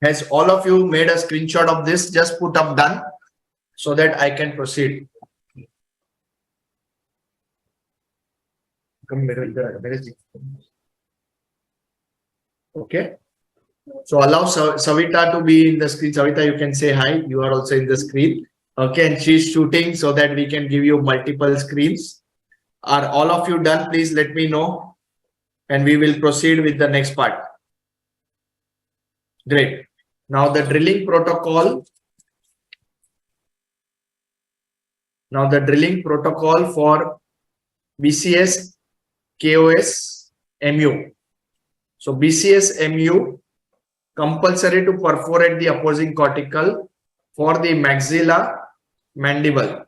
Has all of you made a screenshot of this? Just put up done so that I can proceed. Okay. So allow Savita to be in the screen. Savita, you can say hi. You are also in the screen. Okay. And she's shooting so that we can give you multiple screens. Are all of you done? Please let me know. And we will proceed with the next part. Great. Now the drilling protocol. Now the drilling protocol for BCS, KOS, MU. So BCS, MU, compulsory to perforate the opposing cortical for the maxilla, mandible.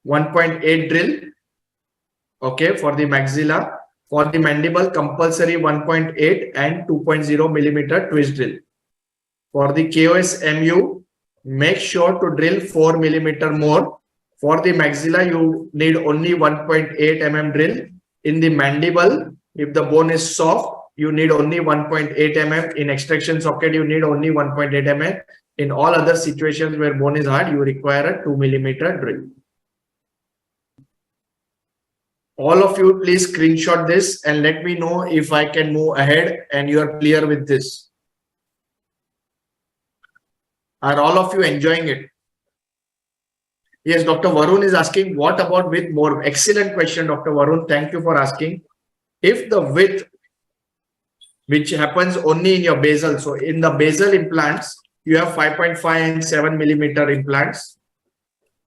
1.8 drill. Okay, for the maxilla. For the mandible, compulsory 1.8 and 2.0 millimeter twist drill. For the KOS MU, make sure to drill 4 millimeter more. For the maxilla, you need only 1.8 mm drill. In the mandible, if the bone is soft, you need only 1.8 mm. In extraction socket, you need only 1.8 mm. In all other situations where bone is hard, you require a 2 millimeter drill. All of you, please screenshot this and let me know if I can move ahead and you are clear with this. Are all of you enjoying it? Yes, Dr. Varun is asking, what about with more? Excellent question, Dr. Varun. Thank you for asking. If the width, which happens only in your basal, so in the basal implants, you have 5.5 and 7 millimeter implants.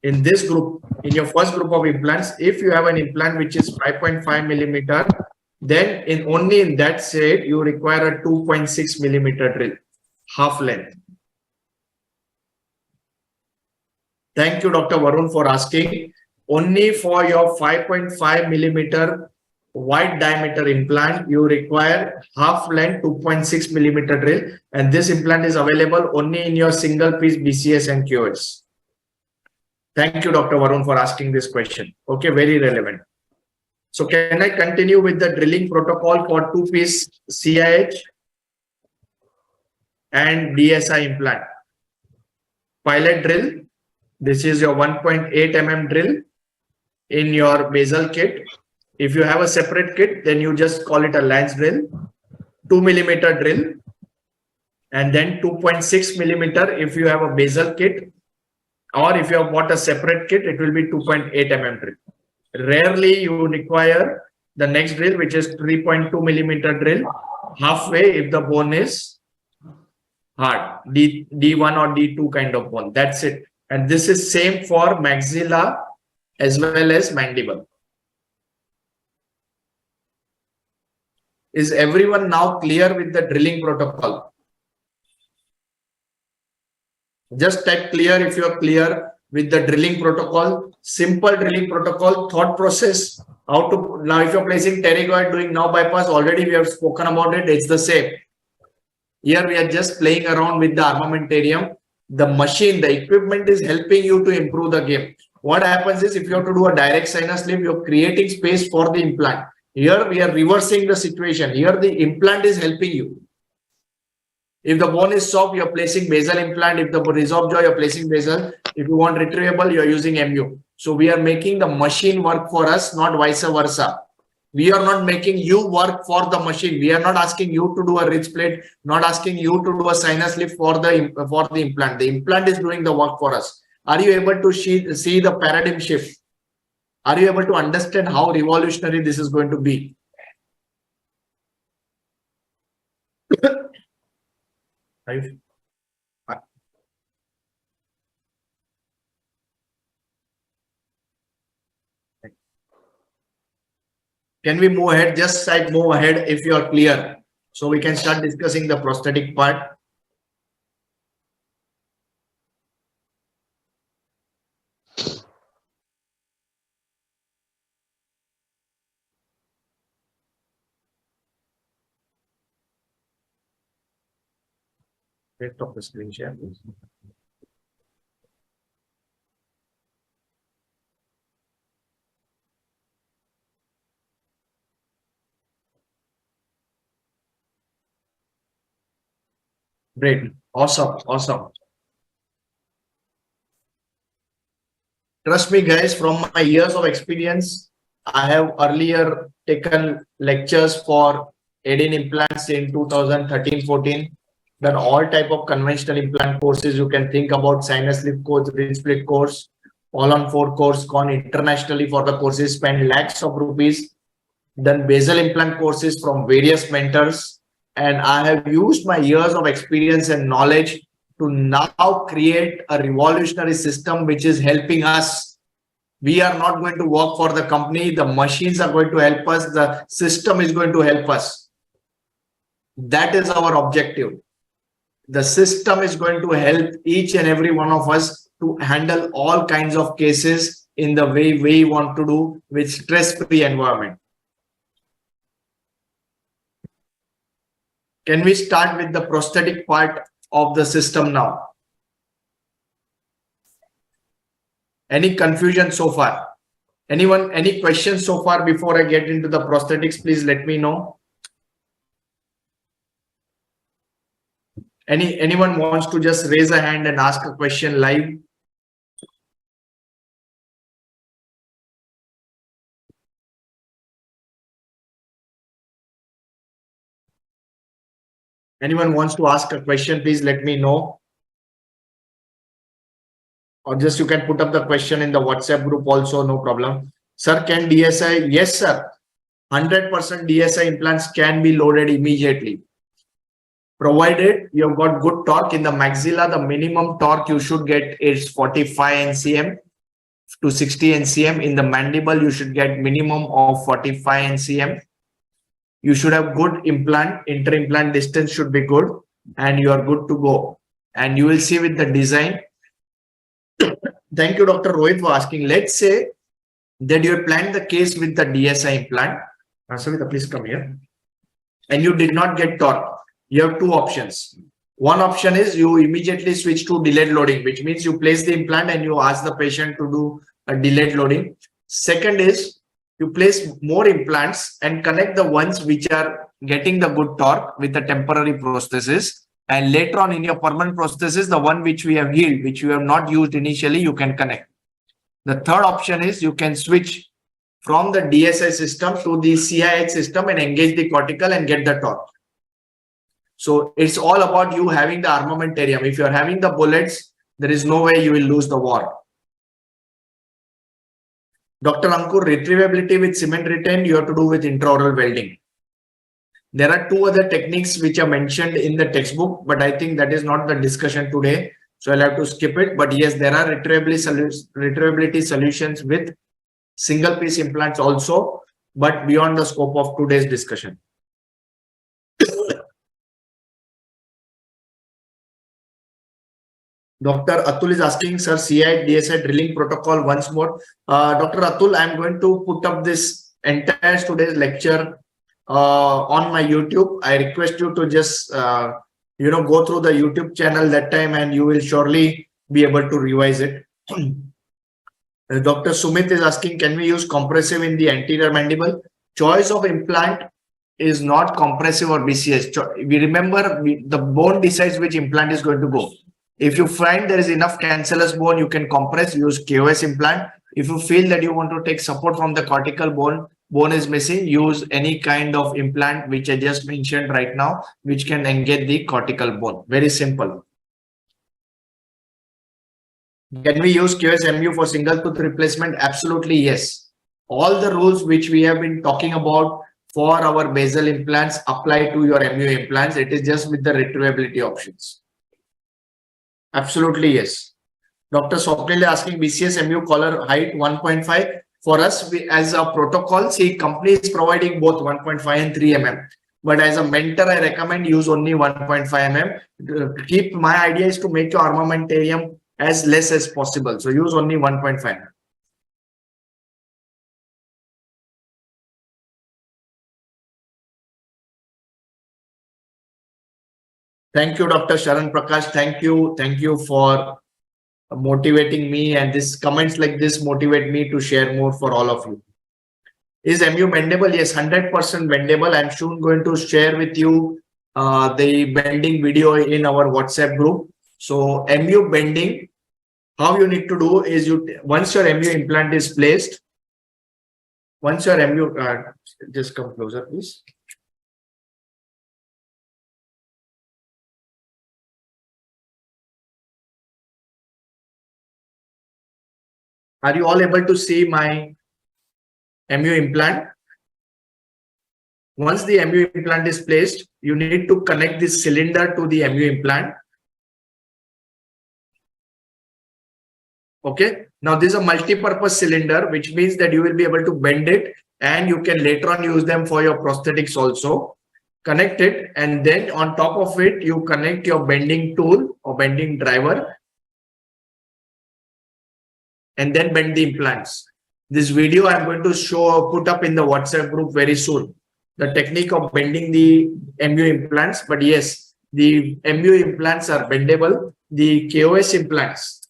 In this group, in your first group of implants, if you have an implant which is 5.5 millimeter, then only in that set, you require a 2.6 millimeter drill, half length. Thank you, Dr. Varun, for asking. Only for your 5.5 millimeter wide diameter implant, you require half length 2.6 millimeter drill. And this implant is available only in your single piece BCS and QS. Thank you, Dr. Varun, for asking this question. Okay, very relevant. So can I continue with the drilling protocol for two-piece CIH and DSI implant? Pilot drill. This is your 1.8 mm drill in your basal kit. If you have a separate kit, then you just call it a lance drill. 2 millimeter drill. And then 2.6 millimeter if you have a basal kit. Or if you have bought a separate kit, it will be 2.8 mm drill. Rarely you require the next drill, which is 3.2 millimeter drill, halfway if the bone is hard, D1 or D2 kind of bone. That's it. And this is same for maxilla as well as mandible. Is everyone now clear with the drilling protocol? Just type clear if you are clear with the drilling protocol. Simple drilling protocol, thought process. How to, now if you're placing pterygoid, doing now bypass, already we have spoken about it. It's the same. Here we are just playing around with the armamentarium. The machine, the equipment is helping you to improve the game. What happens is if you have to do a direct sinus lift, you're creating space for the implant. Here we are reversing the situation. Here the implant is helping you. If the bone is soft, you're placing basal implant. If the bone is soft jaw, you're placing basal. If you want retrievable, you're using MU. So we are making the machine work for us, not vice versa. We are not making you work for the machine. We are not asking you to do a ridge plate, not asking you to do a sinus lift for the implant. The implant is doing the work for us. Are you able to see the paradigm shift? Are you able to understand how revolutionary this is going to be? Can we move ahead? Just like move ahead if you are clear. So we can start discussing the prosthetic part. Stop the screen share, please. Great. Awesome. Awesome. Trust me, guys, from my years of experience, I have earlier taken lectures for aiding implants in 2013-14. Done all type of conventional implant courses. You can think about sinus lift course, ridge split course, all on 4 course, gone internationally for the courses, spent lakhs of rupees, done basal implant courses from various mentors, and I have used my years of experience and knowledge to now create a revolutionary system which is helping us. We are not going to work for the company. The machines are going to help us. The system is going to help us. That is our objective. The system is going to help each and every one of us to handle all kinds of cases in the way we want to do with stress-free environment. Can we start with the prosthetic part of the system now? Any confusion so far? Anyone, any questions so far before I get into the prosthetics? Please let me know. Anyone wants to just raise a hand and ask a question live? Anyone wants to ask a question, please let me know. Or just you can put up the question in the WhatsApp group also, no problem. Sir, can DSI? Yes, sir. 100% DSI implants can be loaded immediately. Provided you've got good torque in the maxilla, the minimum torque you should get is 45 NCM to 60 NCM. In the mandible, you should get minimum of 45 NCM. You should have good implant, inter-implant distance should be good, and you are good to go. And you will see with the design. Thank you, Dr. Rohit, for asking. Let's say that you have planned the case with the DSI implant. Savita, please come here. And you did not get torque. You have 2 options. One option is you immediately switch to delayed loading, which means you place the implant and you ask the patient to do a delayed loading. Second is you place more implants and connect the ones which are getting the good torque with the temporary prosthesis. And later on in your permanent prosthesis, the one which we have healed, which you have not used initially, you can connect. The third option is you can switch from the DSI system to the CIH system and engage the cortical and get the torque. So it's all about you having the armamentarium. If you're having the bullets, there is no way you will lose the war. Dr. Ankur, retrievability with cement retained, you have to do with intraoral welding. There are 2 other techniques which are mentioned in the textbook, but I think that is not the discussion today. So I'll have to skip it. But yes, there are retrievability solutions with single piece implants also, but beyond the scope of today's discussion. Dr. Atul is asking, sir, CI DSI drilling protocol once more. Dr. Atul, I'm going to put up this entire today's lecture on my YouTube. I request you to just go through the YouTube channel that time, and you will surely be able to revise it. Dr. Sumit is asking, can we use compressive in the anterior mandible? Choice of implant is not compressive or BCS. We remember the bone decides which implant is going to go. If you find there is enough cancellous bone, you can compress, use KOS implant. If you feel that you want to take support from the cortical bone is missing, use any kind of implant which I just mentioned right now, which can engage the cortical bone. Very simple. Can we use QSMU for single tooth replacement? Absolutely yes. All the rules which we have been talking about for our basal implants apply to your MU implants. It is just with the retrievability options. Absolutely yes. Dr. Swapnil asking BCS MU collar height 1.5. For us, as a protocol, see, company is providing both 1.5 and 3 mm. But as a mentor, I recommend use only 1.5 mm. Keep my idea is to make your armamentarium as less as possible. So use only 1.5. Thank you, Dr. Sharan Prakash. Thank you. Thank you for motivating me, and this comments like this motivate me to share more for all of you. Is MU bendable? Yes, 100% bendable. I'm soon going to share with you the bending video in our WhatsApp group. So MU bending, how you need to do is once your MU implant is placed, once your MU, just come closer, please. Are you all able to see my MU implant? Once the MU implant is placed, you need to connect this cylinder to the MU implant. Okay. Now this is a multi-purpose cylinder, which means that you will be able to bend it and you can later on use them for your prosthetics also. Connect it, and then on top of it, you connect your bending tool or bending driver and then bend the implants. This video I'm going to put up in the WhatsApp group very soon. The technique of bending the MU implants, but yes, the MU implants are bendable. The KOS implants,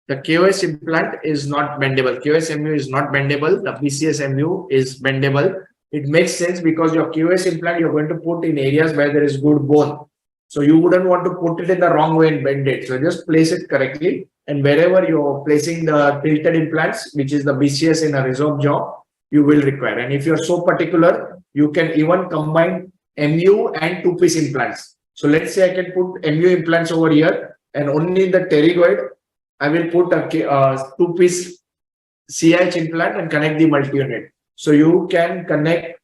the KOS implant is not bendable. QSMU is not bendable. The BCSMU is bendable. It makes sense because your QS implant you're going to put in areas where there is good bone. So you wouldn't want to put it in the wrong way and bend it. So just place it correctly. And wherever you're placing the tilted implants, which is the BCS in a resolved jaw, you will require. And if you're so particular, you can even combine MU and two-piece implants. So let's say I can put MU implants over here and only in the pterygoid, I will put a two-piece CH implant and connect the multi-unit. So you can connect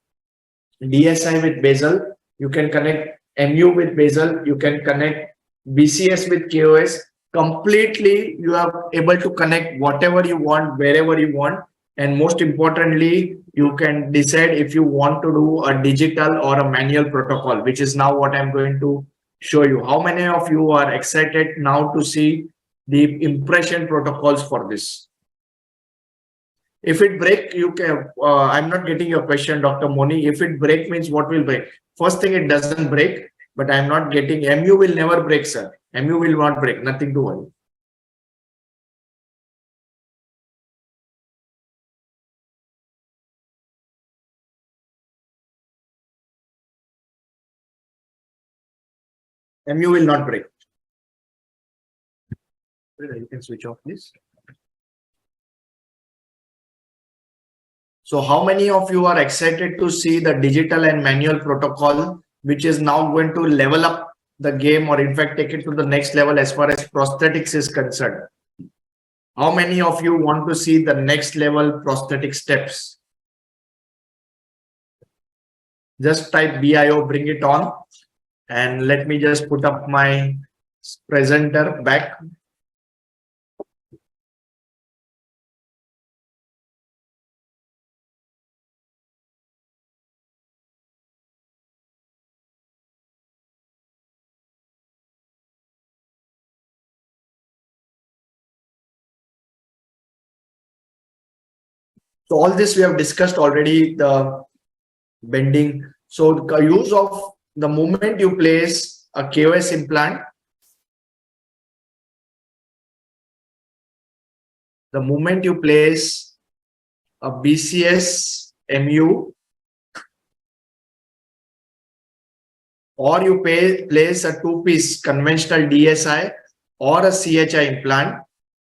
DSI with basal, you can connect MU with basal, you can connect BCS with KOS. Completely, you are able to connect whatever you want, wherever you want. And most importantly, you can decide if you want to do a digital or a manual protocol, which is now what I'm going to show you. How many of you are excited now to see the impression protocols for this? If it break, you can, I'm not getting your question, Dr. Moni. If it break means what will break? First thing, it doesn't break, but I'm not getting, MU will never break, sir. MU will not break, nothing to worry. MU will not break. You can switch off, please. So how many of you are excited to see the digital and manual protocol, which is now going to level up the game, or in fact take it to the next level as far as prosthetics is concerned? How many of you want to see the next level prosthetic steps? Just type BIO, bring it on, and let me just put up my presenter back. So all this we have discussed already, the bending. So the use of the moment you place a KOS implant, the moment you place a BCS MU, or you place a two-piece conventional DSI or a CHI implant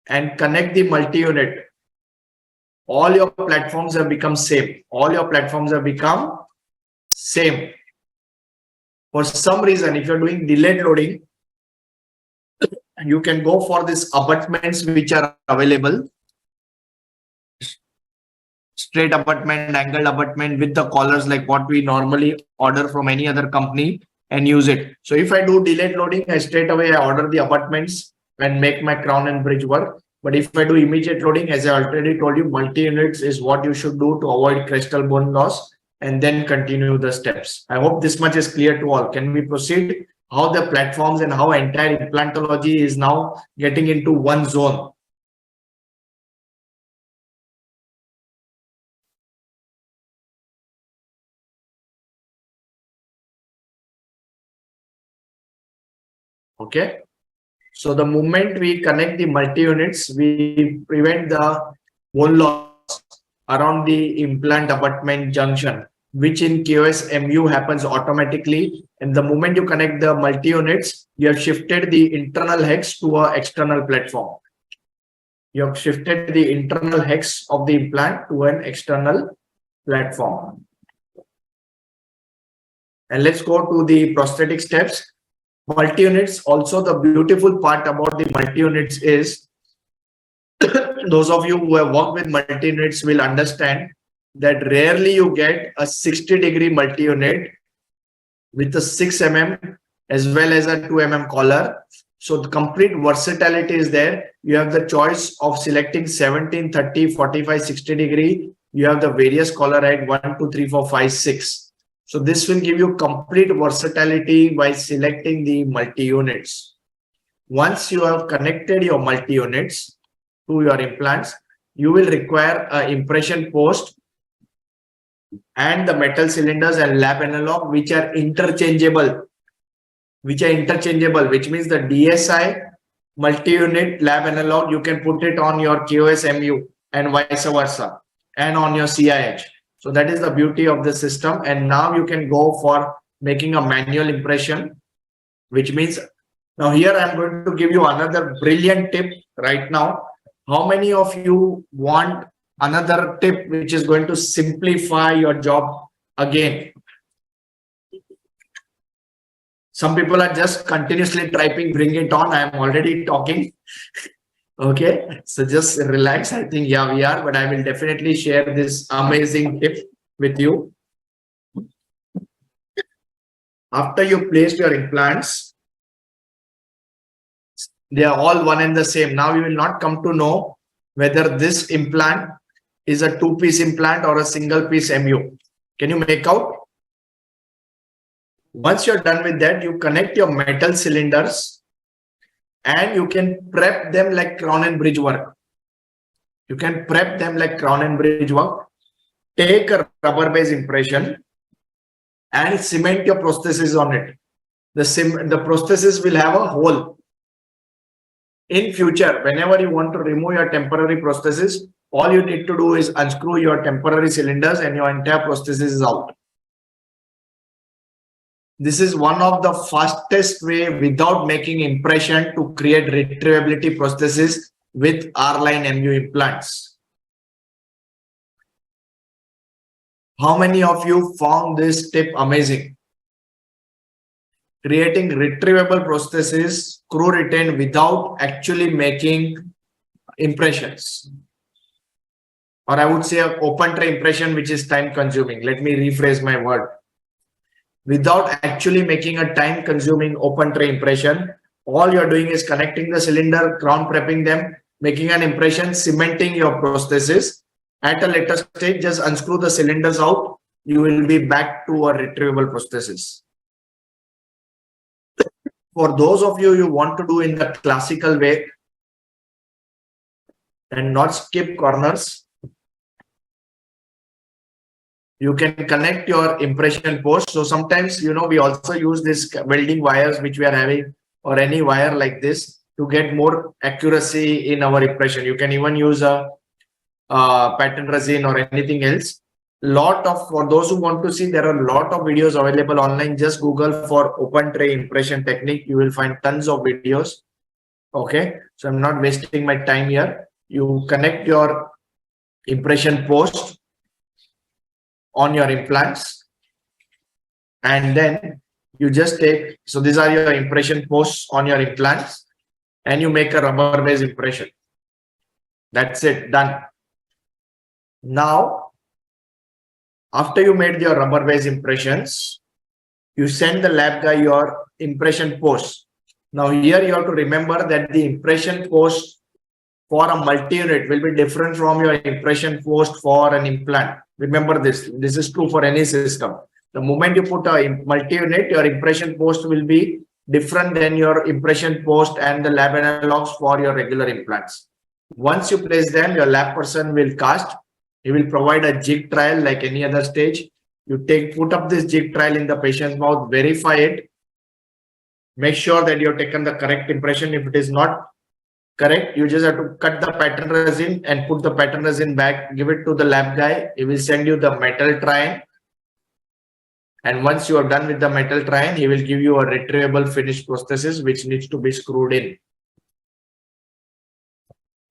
and connect the multi-unit, all your platforms have become same. All your platforms have become same. For some reason, if you're doing delayed loading, you can go for these abutments which are available. Straight abutment, angled abutment with the collars like what we normally order from any other company and use it. So if I do delayed loading, I straight away I order the abutments and make my crown and bridge work. But if I do immediate loading, as I already told you, multi-units is what you should do to avoid crestal bone loss and then continue the steps. I hope this much is clear to all. Can we proceed? How the platforms and how entire implantology is now getting into one zone. Okay. So the moment we connect the multi-units, we prevent the bone loss around the implant abutment junction, which in QSMU happens automatically. And the moment you connect the multi-units, you have shifted the internal hex to an external platform. You have shifted the internal hex of the implant to an external platform. And let's go to the prosthetic steps. Multi-units, also the beautiful part about the multi-units is, those of you who have worked with multi-units will understand that rarely you get a 60-degree multi-unit with a 6 mm as well as a 2 mm collar. So the complete versatility is there. You have the choice of selecting 17, 30, 45, 60 degree. You have the various collar height 1, 2, 3, 4, 5, 6. So this will give you complete versatility by selecting the multi-units. Once you have connected your multi-units to your implants, you will require an impression post and the metal cylinders and lab analog, which are interchangeable. Which means the DSI multi-unit lab analog, you can put it on your QSMU and vice versa, and on your CIH. So that is the beauty of the system. And now you can go for making a manual impression, which means now here I'm going to give you another brilliant tip right now. How many of you want another tip which is going to simplify your job again? Some people are just continuously typing, bring it on. I am already talking. Okay, so just relax. I think, yeah, we are, but I will definitely share this amazing tip with you. After you placed your implants, they are all one and the same. Now you will not come to know whether this implant is a two-piece implant or a single-piece MU. Can you make out? Once you're done with that, you connect your metal cylinders and you can prep them like crown and bridge work. You can prep them like crown and bridge work. Take a rubber base impression and cement your prosthesis on it. The prosthesis will have a hole. In future, whenever you want to remove your temporary prosthesis, all you need to do is unscrew your temporary cylinders and your entire prosthesis is out. This is one of the fastest way without making impression to create retrievability prosthesis with R-line MU implants. How many of you found this tip amazing? Creating retrievable prosthesis, screw retain without actually making impressions. Or I would say an open tray impression, which is time consuming. Let me rephrase my word. Without actually making a time consuming open tray impression, all you're doing is connecting the cylinder, crown prepping them, making an impression, cementing your prosthesis. At a later stage, just unscrew the cylinders out. You will be back to a retrievable prosthesis. For those of you who want to do in the classical way and not skip corners, you can connect your impression post. So sometimes, we also use this welding wires which we are having, or any wire like this, to get more accuracy in our impression. You can even use a pattern resin or anything else For those who want to see, there are a lot of videos available online. Just Google for open tray impression technique. You will find tons of videos. Okay. So I'm not wasting my time here. You connect your impression post on your implants, and then you just take, so these are your impression posts on your implants, and you make a rubber base impression. That's it, done. Now, after you made your rubber base impressions, you send the lab guy your impression post. Now here you have to remember that the impression post for a multi-unit will be different from your impression post for an implant. Remember this. This is true for any system. The moment you put a multi-unit, your impression post will be different than your impression post and the lab analogs for your regular implants. Once you place them, your lab person will cast. He will provide a jig trial like any other stage. You put up this jig trial in the patient's mouth, verify it. Make sure that you have taken the correct impression. If it is not correct, you just have to cut the pattern resin and put the pattern resin back, give it to the lab guy. He will send you the metal trial. And once you are done with the metal trial, he will give you a retrievable finished prosthesis which needs to be screwed in.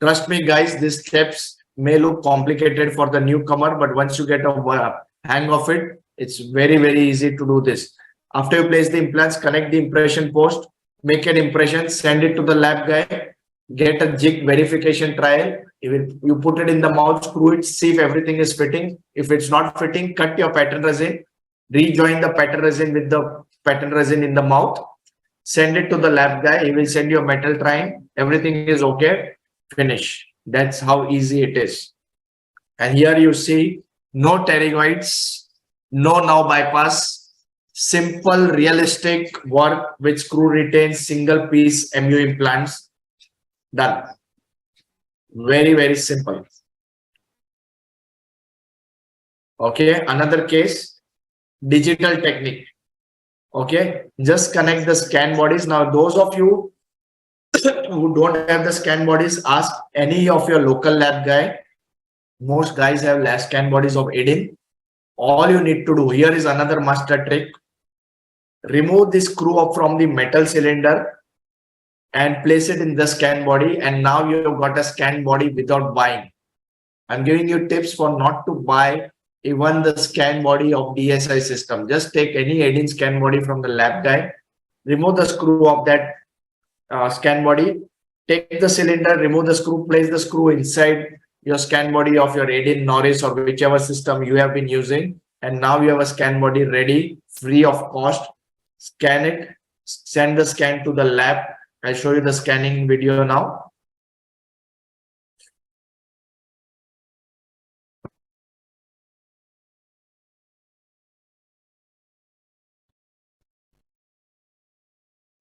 Trust me, guys, these steps may look complicated for the newcomer, but once you get a hang of it, it's very, very easy to do this. After you place the implants, connect the impression post, make an impression, send it to the lab guy, get a jig verification trial. You put it in the mouth, screw it, see if everything is fitting. If it's not fitting, cut your pattern resin, rejoin the pattern resin with the pattern resin in the mouth, send it to the lab guy. He will send you a metal trial. Everything is okay. Finish. That's how easy it is. And here you see no pterygoids, no now bypass, simple realistic work with screw retains single piece MU implants. Done. Very, very simple. Okay, another case, digital technique. Okay, just connect the scan bodies. Now, those of you who don't have the scan bodies, ask any of your local lab guy. Most guys have lab scan bodies of Edin. All you need to do, here is another master trick. Remove the screw up from the metal cylinder and place it in the scan body, and now you have got a scan body without buying. I'm giving you tips for not to buy even the scan body of DSI system. Just take any Edin scan body from the lab guy, remove the screw of that scan body, take the cylinder, remove the screw, place the screw inside your scan body of your Edin, Norris, or whichever system you have been using, and now you have a scan body ready, free of cost. Scan it, send the scan to the lab. I'll show you the scanning video now.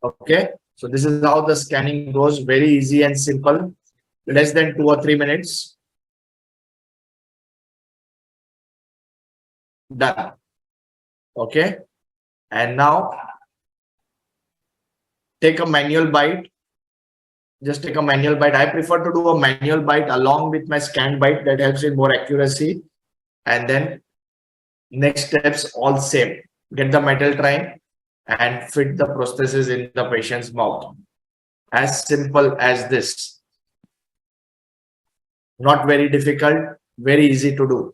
Okay, so this is how the scanning goes. Very easy and simple, less than 2 or 3 minutes. Done. Okay, and now take a manual bite. Just take a manual bite. I prefer to do a manual bite along with my scanned bite. That helps in more accuracy. And then next steps all same. Get the metal tine and fit the prosthesis in the patient's mouth. As simple as this. Not very difficult, very easy to do.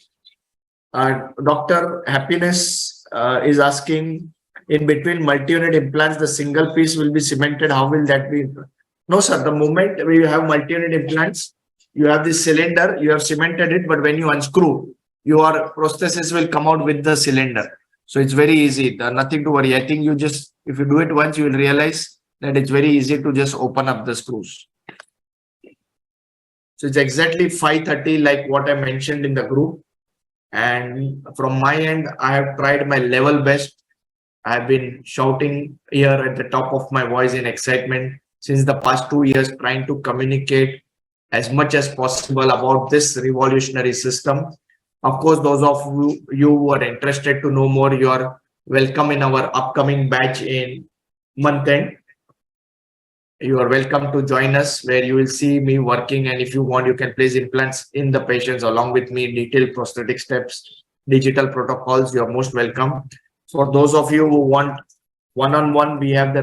Dr. Happiness is asking, in between multi-unit implants, the single piece will be cemented. How will that be? No, sir. The moment we have multi-unit implants, you have this cylinder, you have cemented it, but when you unscrew, your prosthesis will come out with the cylinder. So it's very easy. Nothing to worry. I think you just, if you do it once, you will realize that it's very easy to just open up the screws. So it's exactly 5:30 like what I mentioned in the group. And from my end, I have tried my level best. I've been shouting here at the top of my voice in excitement since the past 2 years, trying to communicate as much as possible about this revolutionary system. Of course, those of you who are interested to know more, you are welcome in our upcoming batch in month end. You are welcome to join us, where you will see me working, and if you want, you can place implants in the patients along with me, detailed prosthetic steps, digital protocols, you're most welcome. For those of you who want one-on-one, we have the